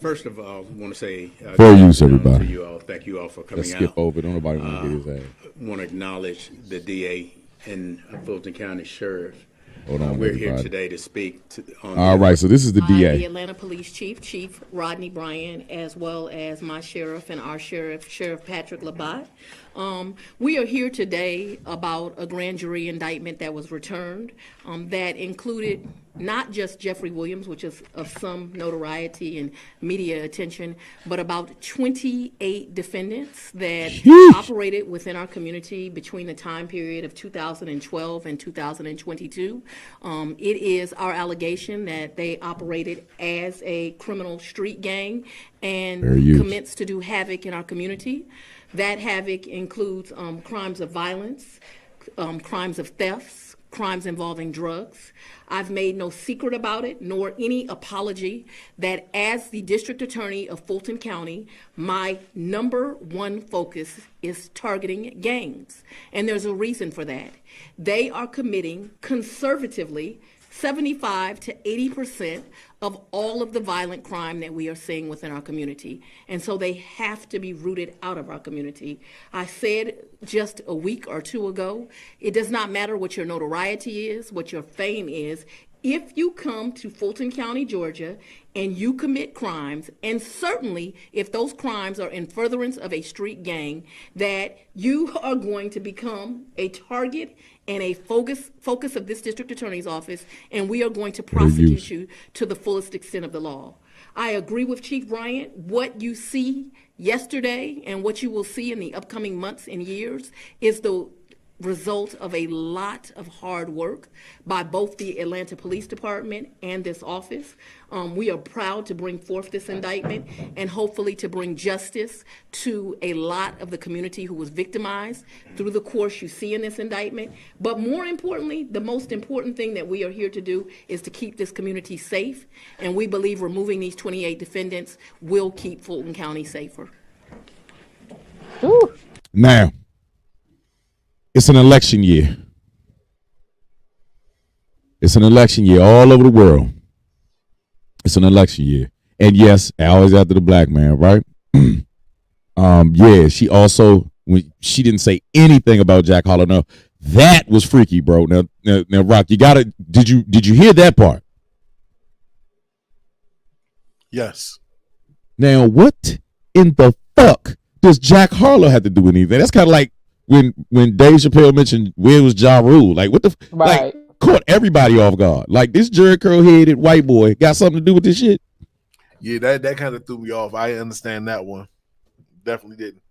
First of all, I want to say for use everybody. To you all, thank you all for coming Let's out. skip over. Don't nobody want to get his ass. Want to acknowledge the DA and Fulton County Sheriff. Hold on, we're everybody. here today to speak. All right, so this is the DA. The Atlanta Police Chief Rodney Bryan, as well as my sheriff and our sheriff, Sheriff Patrick Labatt. We are here today about a grand jury indictment that was returned that included not just Jeffrey Williams, which is of some notoriety and media attention, but about 28 defendants that operated within our community between the time period of 2012 and 2022. It is our allegation that they operated as a criminal street gang and commenced to do havoc in our community. That havoc includes crimes of violence, crimes of thefts, crimes involving drugs. I've made no secret about it, nor any apology, that as the district attorney of Fulton County, my number one focus is targeting gangs. And there's a reason for that. They are committing conservatively 75 to 80% of all of the violent crime that we are seeing within our community. And so they have to be rooted out of our community. I said just a week or two ago, it does not matter what your notoriety is, what your fame is. If you come to Fulton County, Georgia, and you commit crimes, and certainly if those crimes are in furtherance of a street gang, that you are going to become a target and a focus of this district attorney's office, and we are going to prosecute you to the fullest extent of the law. I agree with Chief Bryant. What you see yesterday and what you will see in the upcoming months and years is the result of a lot of hard work by both the Atlanta Police Department and this office. We are proud to bring forth this indictment and hopefully to bring justice to a lot of the community who was victimized through the course you see in this indictment. But more importantly, the most important thing that we are here to do is to keep this community safe, and we believe removing these 28 defendants will keep Fulton County safer. Ooh. Now, it's an election year. It's an election year all over the world. It's an election year. And yes, always after the black man, right? Yeah, she also, when she didn't say anything about Jack Harlow. No, that was freaky, bro. Now, Rock, you gotta. Did you hear that part? Yes. Now, what in the fuck does Jack Harlow have to do with anything? That's kind of like when Dave Chappelle mentioned where was Ja Rule. Like, what the like caught everybody off guard. Like, this Jerry curl headed white boy got something to do with this shit. Yeah, that kind of threw me off. I understand that one. Definitely didn't.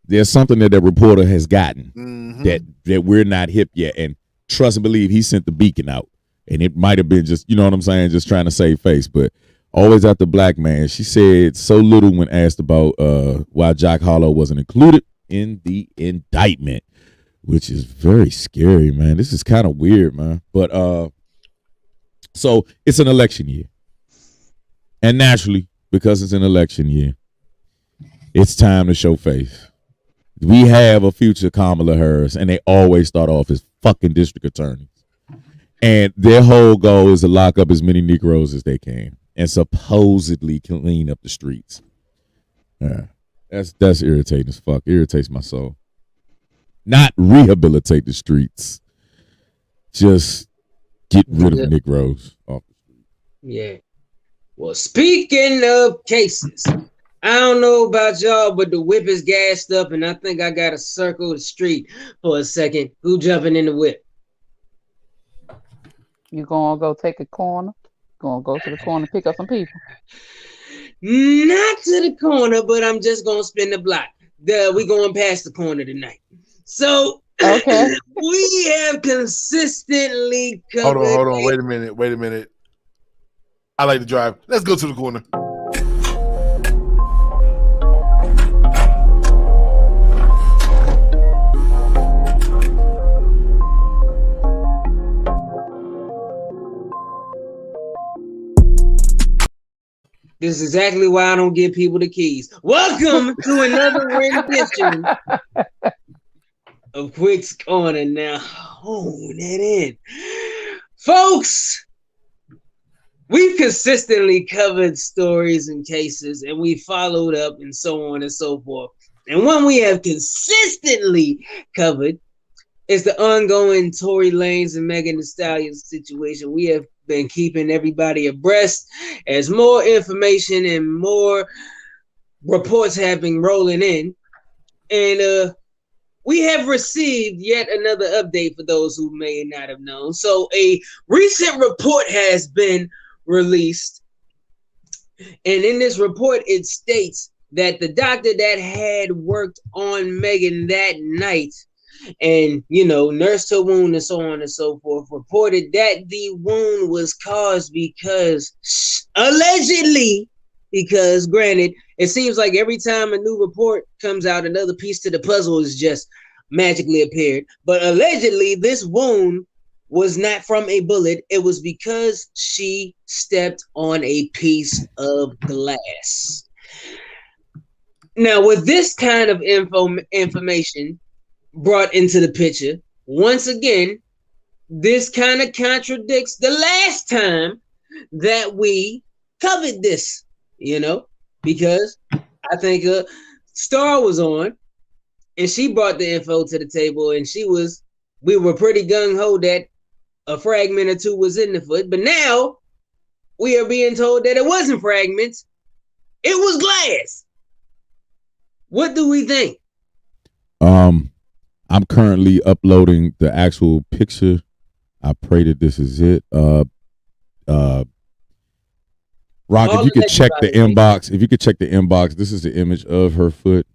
There's something that reporter has gotten that we're not hip yet, and trust and believe he sent the beacon out, and it might have been just, you know what I'm saying, just trying to save face, but always out the black man. She said so little when asked about why Jack Harlow wasn't included in the indictment, which is very scary, man. This is kind of weird, man. But so it's an election year, and naturally, because it's an election year, it's time to show face. We have a future Kamala Harris, and they always start off as fucking district attorneys. And their whole goal is to lock up as many Negroes as they can and supposedly clean up the streets. Yeah, that's irritating as fuck. Irritates my soul. Not rehabilitate the streets. Just get rid of Negroes off the street. Yeah. Well, speaking of cases, I don't know about y'all, but the whip is gassed up, and I think I gotta circle the street for a second. Who jumping in the whip? You gonna go take a corner? Gonna go to the corner and pick up some people? Not to the corner, but I'm just gonna spin the block. We going past the corner tonight. So okay, we have consistently covered. Hold on. Wait a minute. I like to drive. Let's go to the corner. This is exactly why I don't give people the keys. Welcome to another rendition of Quick's Corner. Now, hone that in. Folks, we've consistently covered stories and cases, and we followed up and so on and so forth. And one we have consistently covered is the ongoing Tory Lanez and Megan Thee Stallion situation. We have been keeping everybody abreast as more information and more reports have been rolling in. And we have received yet another update for those who may not have known. So a recent report has been released. And in this report, it states that the doctor that had worked on Megan that night and, nursed her wound and so on and so forth, reported that the wound was caused allegedly, granted, it seems like every time a new report comes out, another piece to the puzzle is just magically appeared. But allegedly, this wound was not from a bullet. It was because she stepped on a piece of glass. Now, with this kind of information brought into the picture, once again, this kind of contradicts the last time that we covered this, because I think Star was on and she brought the info to the table, and we were pretty gung-ho that a fragment or two was in the foot, but now we are being told that it wasn't fragments, it was glass. What do we think? I'm currently uploading the actual picture. I pray that this is it. Rock, if you could check the inbox, this is the image of her foot.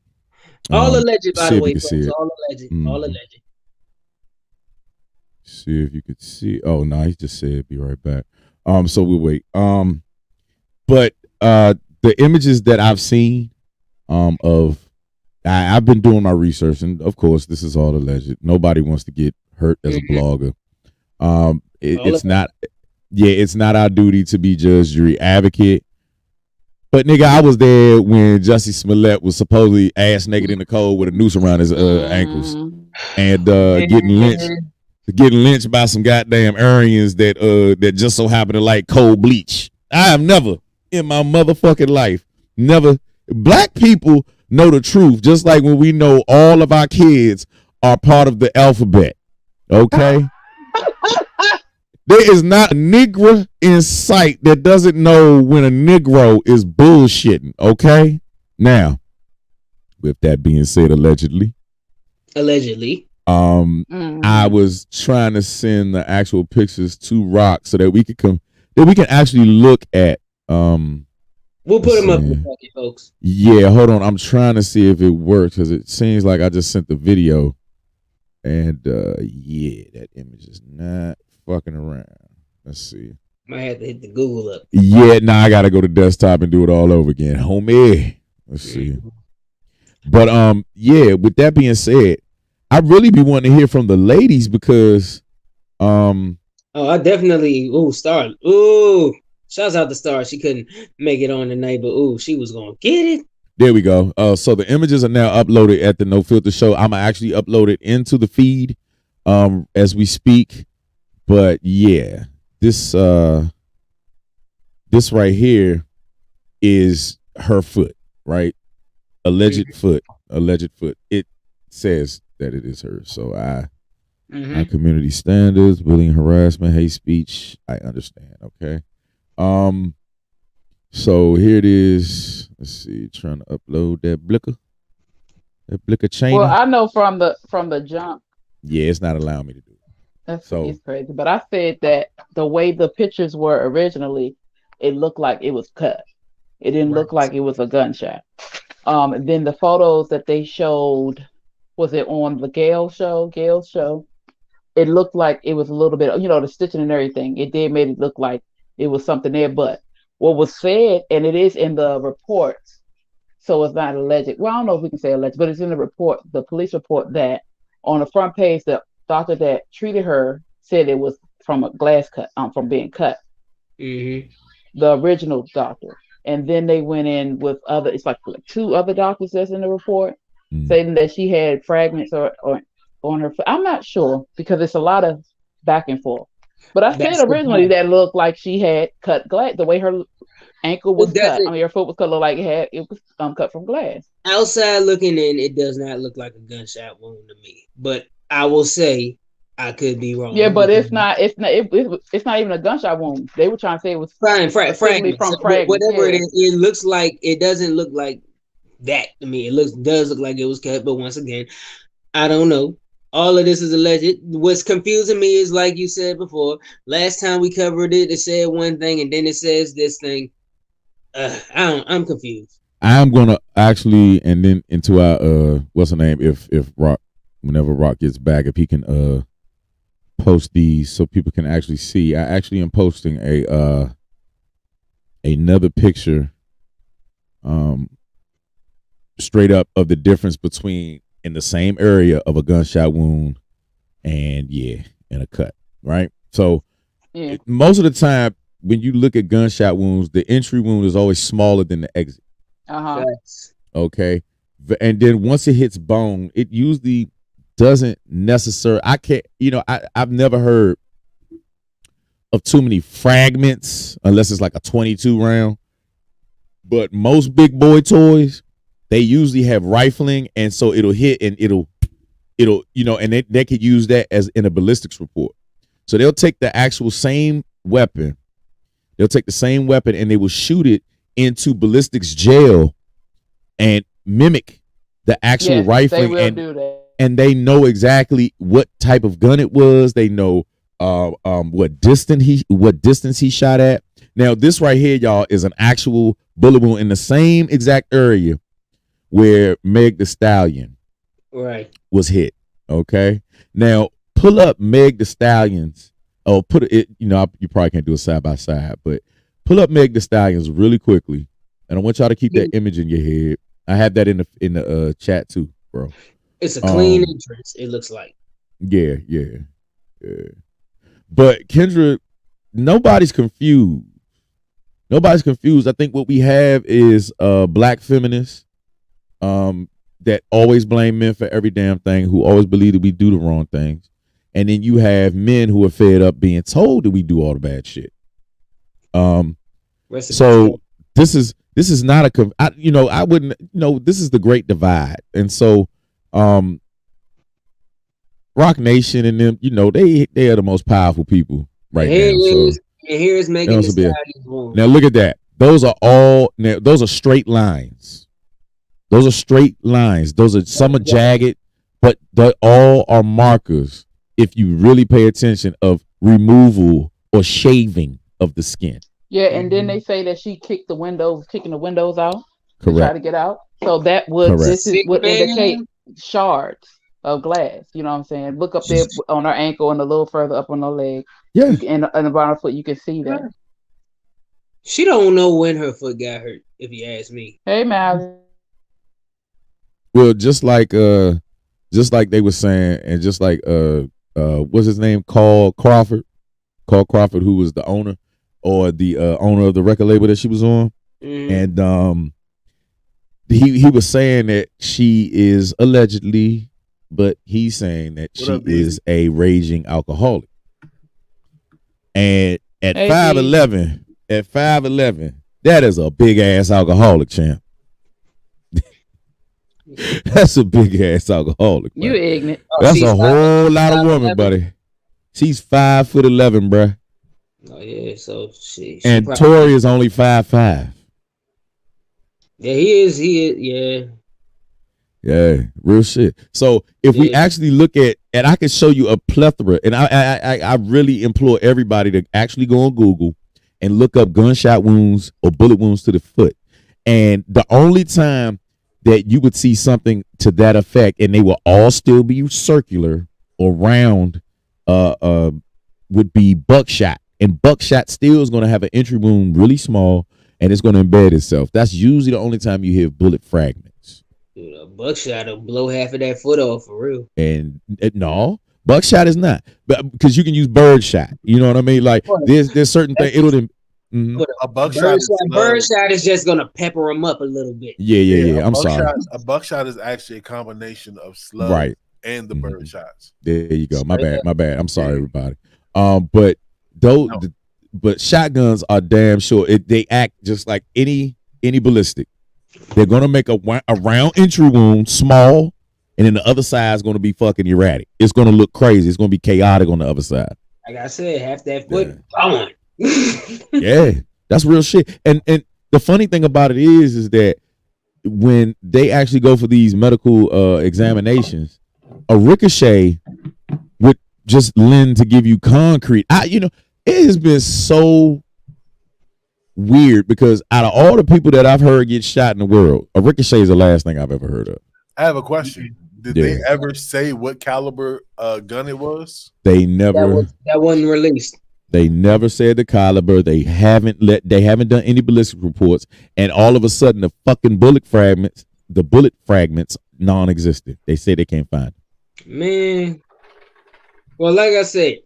All alleged, by the way, folks. All alleged. All alleged. See if you could see. Oh no, he just said be right back. So we'll wait. But the images that I've seen of I've been doing my research, and of course, this is all alleged. Nobody wants to get hurt as a blogger. It's not our duty to be judge, jury, advocate. But nigga, I was there when Jussie Smollett was supposedly ass naked in the cold with a noose around his ankles, and getting lynched by some goddamn Aryans that just so happen to like cold bleach. I have never in my motherfucking life, black people know the truth, just like when we know all of our kids are part of the alphabet. Okay? There is not a Negro in sight that doesn't know when a Negro is bullshitting. Okay? Now, with that being said, allegedly. I was trying to send the actual pictures to Rock so that we can actually look at we'll put them up in the pocket, folks. Yeah, hold on. I'm trying to see if it works because it seems like I just sent the video. And yeah, that image is not fucking around. Let's see. Might have to hit the Google up. Yeah, now I gotta go to desktop and do it all over again. Homie. Let's see. But yeah, with that being said, I really be wanting to hear from the ladies because I definitely Star. Shouts out to Star. She couldn't make it on tonight, but she was gonna get it. There we go. So the images are now uploaded at the No Filter Show. I'm actually upload it into the feed as we speak. But yeah, this right here is her foot, right? Alleged foot. It says that it is hers. So our community standards, bullying, harassment, hate speech. I understand. Okay. So here it is. Let's see. Trying to upload that blicker chain. Well, I know from the jump. Yeah, it's not allowing me to do it. It's crazy. But I said that the way the pictures were originally, it looked like it was cut. It didn't look like it was a gunshot. Then the photos that they showed, was it on the Gail's show? It looked like it was a little bit, the stitching and everything. It did make it look like it was something there. But what was said, and it is in the report, so it's not alleged. Well, I don't know if we can say alleged, but it's in the report, the police report, that on the front page, the doctor that treated her said it was from a glass cut, from being cut. The original doctor. And then they went in with it's like two other doctors that's in the report saying that she had fragments or on her foot. I'm not sure because it's a lot of back and forth. But I said originally that looked like she had cut glass, the way her ankle was cut. Her foot was cut, looked like it was cut from glass. Outside looking in, it does not look like a gunshot wound to me. But I will say I could be wrong. Yeah, but it's not even a gunshot wound. They were trying to say it was fragments. From fragments. Whatever it is, it looks like it doesn't look like that to me. It does look like it was cut, but once again, I don't know. All of this is alleged. What's confusing me is, like you said before, last time we covered it, it said one thing and then it says this thing. I'm confused. I'm gonna actually, and then into our what's her name? If Rock, whenever Rock gets back, if he can post these so people can actually see. I actually am posting another picture straight up of the difference between in the same area of a gunshot wound and a cut, right? So most of the time when you look at gunshot wounds, the entry wound is always smaller than the exit. Okay. And then once it hits bone, it usually doesn't necessarily, I've never heard of too many fragments unless it's like a 22 round. But most big boy toys, they usually have rifling, and so it'll hit and it'll and they could use that as in a ballistics report. So they'll take the actual same weapon, and they will shoot it into ballistics gel and mimic the actual rifling, and they know exactly what type of gun it was. They know what distance he shot at. Now this right here, y'all, is an actual bullet wound in the same exact area where Meg Thee Stallion was hit. Okay. Now pull up Meg Thee Stallion's. Oh, put it. You probably can't do it side by side, but pull up Meg Thee Stallion's really quickly, and I want y'all to keep that image in your head. I have that in the chat too, bro. It's a clean entrance. It looks like. Yeah. But Kendra, nobody's confused. I think what we have is black feminists that always blame men for every damn thing, who always believe that we do the wrong things. And then you have men who are fed up being told that we do all the bad shit. So this is this is not a, I wouldn't, this is the great divide. And so, Rock Nation and them, they are the most powerful people right now. So, here's making the stallions warm. Now look at that. Those are straight lines. Those are straight lines. Some are jagged, but they all are markers, if you really pay attention, of removal or shaving of the skin. Yeah, and then they say that she kicking the windows out. Correct. To try to get out. So that would indicate shards of glass. You know what I'm saying? Look up there on her ankle and a little further up on her leg. Yeah. And the bottom foot, you can see that. She don't know when her foot got hurt, if you ask me. Hey, Mal. Well, just like they were saying, and just like what's his name? Carl Crawford, who was the owner or the owner of the record label that she was on. And he was saying that she is allegedly, but he's saying that she is a raging alcoholic. And at 5'11", that is a big ass alcoholic, champ. That's a big ass alcoholic. You ignorant. That's a whole lot of woman, buddy. She's 5'11", bruh. Oh yeah, so she and probably, Tori is only 5'5". Yeah, he is. Yeah. Yeah, real shit. So if we actually look at, and I can show you a plethora, and I really implore everybody to actually go on Google and look up gunshot wounds or bullet wounds to the foot. And the only time that you would see something to that effect, and they will all still be circular or round, would be buckshot. And buckshot still is going to have an entry wound really small, and it's going to embed itself. That's usually the only time you hear bullet fragments. Dude, a buckshot will blow half of that foot off for real. And no, buckshot is not, but because you can use bird shot. You know what I mean? Like there's certain things. It'll. A buckshot. Birdshot is just gonna pepper them up a little bit. Yeah. I'm sorry. A buckshot is actually a combination of slug and the bird shots. There you go. My bad. I'm sorry, everybody. But shotguns are damn sure they act just like any ballistic. They're gonna make a round entry wound small, and then the other side is gonna be fucking erratic. It's gonna look crazy. It's gonna be chaotic on the other side. Like I said, half that foot gone. Yeah, that's real shit. And the funny thing about it is that when they actually go for these medical examinations, a ricochet would just lend to give you concrete. It has been so weird because out of all the people that I've heard get shot in the world, a ricochet is the last thing I've ever heard of. I have a question. Did they ever say what caliber gun it was? They never. That wasn't released. They never said the caliber. They haven't done any ballistic reports, and all of a sudden the fucking bullet fragments non-existent. They say they can't find it. Man. Well, like I said,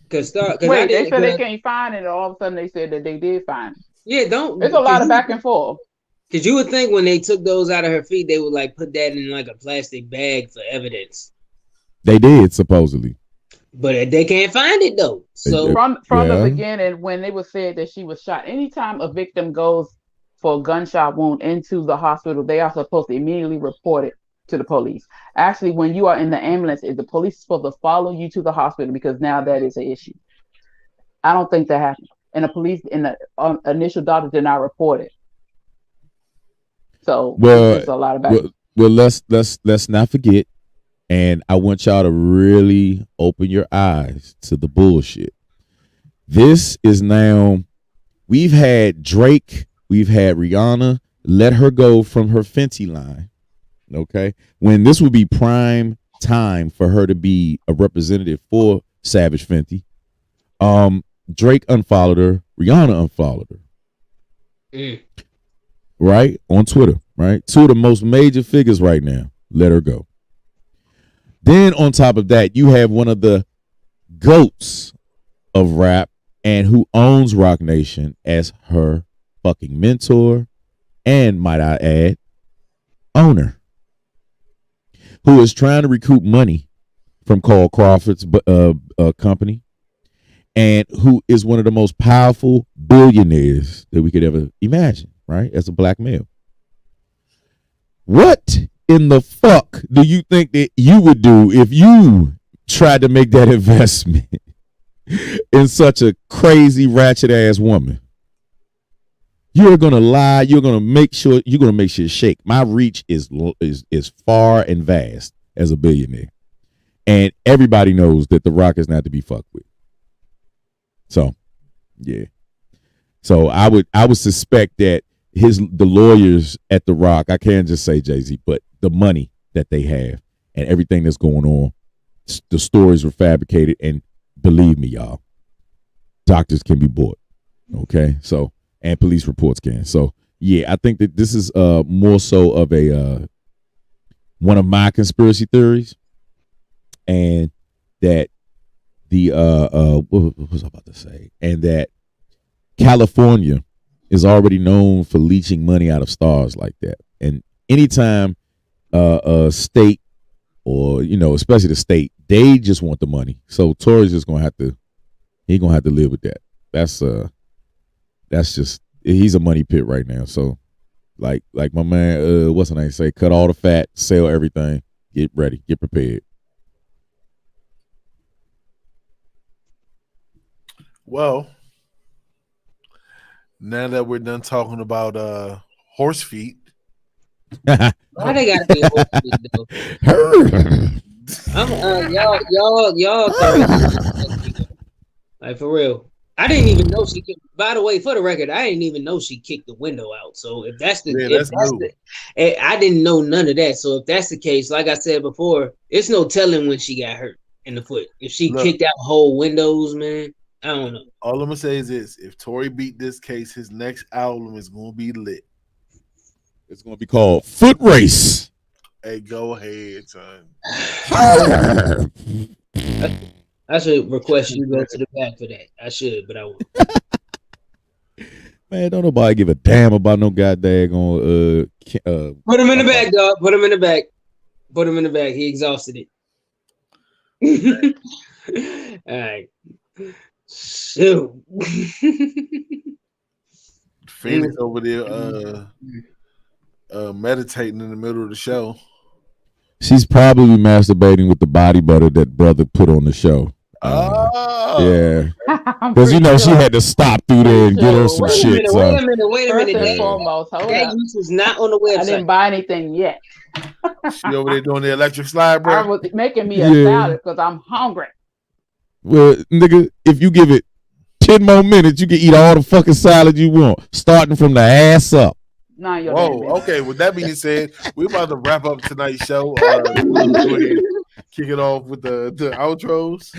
they said they can't find it, and all of a sudden they said that they did find it. Yeah, There's a lot of back and forth. Because you would think when they took those out of her feet, they would like put that in like a plastic bag for evidence. They did, supposedly. But they can't find it though. So from the beginning, when they was said that she was shot, anytime a victim goes for a gunshot wound into the hospital, they are supposed to immediately report it to the police. Actually, when you are in the ambulance, the police is supposed to follow you to the hospital because now that is an issue. I don't think that happened, and the police in the initial doctor did not report it. So there's a lot of back. Well, let's not forget. And I want y'all to really open your eyes to the bullshit. This is now, we've had Drake, we've had Rihanna let her go from her Fenty line. Okay. When this would be prime time for her to be a representative for Savage Fenty. Drake unfollowed her, Rihanna unfollowed her. Right? On Twitter, right? Two of the most major figures right now let her go. Then on top of that, you have one of the GOATs of rap and who owns Rock Nation as her fucking mentor and, might I add, owner, who is trying to recoup money from Carl Crawford's company. and who is one of the most powerful billionaires that we could ever imagine, right? As a black male. What in the fuck do you think that you would do if you tried to make that investment in such a crazy ratchet ass woman? You're gonna lie. You're gonna make sure shake. My reach is far and vast as a billionaire, and everybody knows that The Rock is not to be fucked with. So, yeah. So I would suspect that the lawyers at The Rock, I can't just say Jay-Z, but the money that they have and everything that's going on, the stories were fabricated, and believe me, y'all, doctors can be bought. Okay, so. And police reports can. So yeah, I think that this is more so of a one of my conspiracy theories, and that the what was I about to say? And that California is already known for leeching money out of stars like that. And anytime a state, or especially the state, they just want the money. So Tory's just gonna have to live with that. That's just, he's a money pit right now. So like my man, what's the name say? Cut all the fat, sell everything, get ready, get prepared. Well, now that we're done talking about horse feet. Why they gotta be horse feet though? Y'all like for real. I didn't even know she kicked. By the way, for the record, I didn't even know she kicked the window out. So if that's I didn't know none of that. So if that's the case, like I said before, it's no telling when she got hurt in the foot. If she kicked out whole windows, man, I don't know. All I'm gonna say is this: if Tory beat this case, his next album is gonna be lit. It's gonna be called Foot Race. Hey, go ahead, son. I should request you go to the back for that. I should, but I won't. Man, don't nobody give a damn about no goddamn on Put him in the back, dog. Put him in the back. Put him in the back. He exhausted it. All right. So Phoenix over there meditating in the middle of the show. She's probably masturbating with the body butter that brother put on the show. Yeah, because she had to stop through there and get her some shit. Wait a minute. First and foremost, that is not on the website. I didn't buy anything yet. She over there doing the electric slide, bro. I was making me a salad because I'm hungry. Well, nigga, if you give it 10 more minutes, you can eat all the fucking salad you want, starting from the ass up. Whoa, okay. With that being said, we're about to wrap up tonight's show. Go ahead, kick it off with the outros.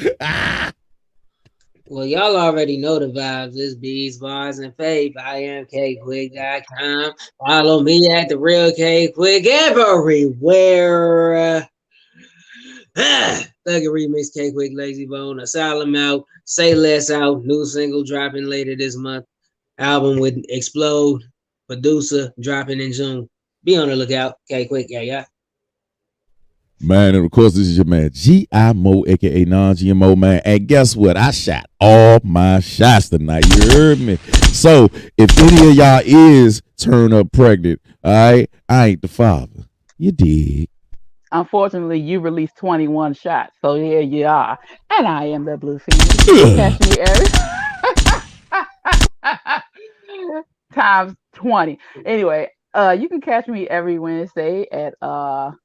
Well, y'all already know the vibes. It's Bees, Bars, and Faith. I am KQuick.com. Follow me at The Real KQuick everywhere. Thugger Remix, KQuick, Lazy Bone, Asylum out, Say Less out, new single dropping later this month. Album with Explode, producer dropping in June. Be on the lookout. KQuick, yeah. Man, and of course, this is your man, G.I. Mo, a.k.a. non-GMO, man. And guess what? I shot all my shots tonight. You heard me? So, if any of y'all is turn up pregnant, all right, I ain't the father. You dig? Unfortunately, you released 21 shots. So, here you are. And I am the Blue Phoenix. Catch me every... times 20. Anyway, you can catch me every Wednesday at... on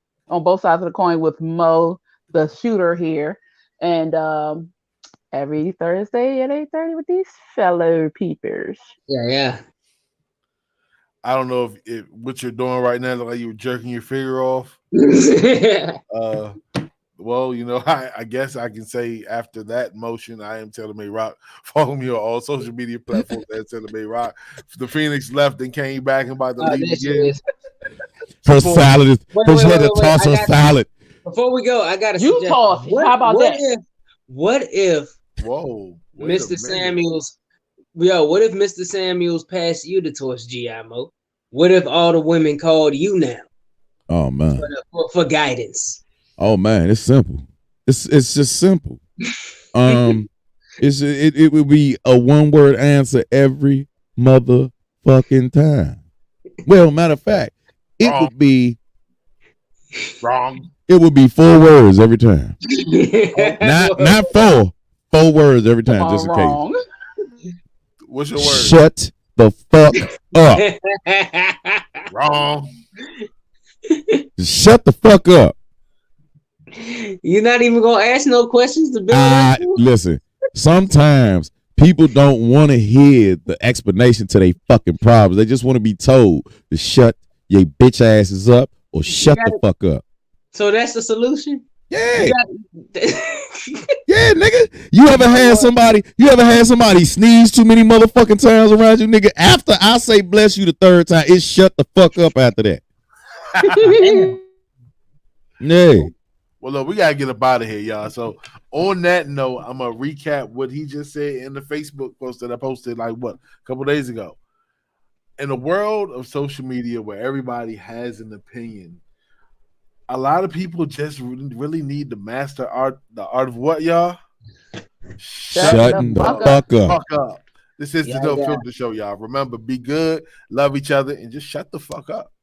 both sides of the coin with Mo, the shooter here, and every Thursday at 8:30 with these fellow peepers. Yeah. I don't know if what you're doing right now, like you're jerking your finger off. Well, I guess I can say after that motion, I am Taylor May Rock. Follow me on all social media platforms at Taylor May Rock. The Phoenix left and came back and about to leave again. Her salad is. She had to toss her salad. Before we go, I got to you toss. How about that? What if? Whoa, Mr. Samuels. What if Mr. Samuels passed you the torch, G.I. Mo? What if all the women called you now? Oh man, for guidance. Oh man, it's simple. It's just simple. It would be a one word answer every motherfucking time. Well, matter of fact, it would be wrong. It would be 4 words every time. not 4. 4 words every time, just in case. What's your word? Shut the fuck up. Wrong. Shut the fuck up. You're not even gonna ask no questions to build. Listen, sometimes people don't want to hear the explanation to their fucking problems. They just want to be told to shut your bitch asses up or shut the fuck up. So that's the solution? Yeah. Yeah, nigga. You ever had somebody sneeze too many motherfucking times around you, nigga? After I say bless you the 3rd time, it shut the fuck up after that. Yeah. Well, look, we gotta get up out of here, y'all. So on that note, I'm gonna recap what he just said in the Facebook post that I posted like a couple days ago. In a world of social media where everybody has an opinion, a lot of people just really need to master the art of what, y'all? Shutting the fuck up. This is the No Filter Show, y'all. Remember, be good, love each other, and just shut the fuck up.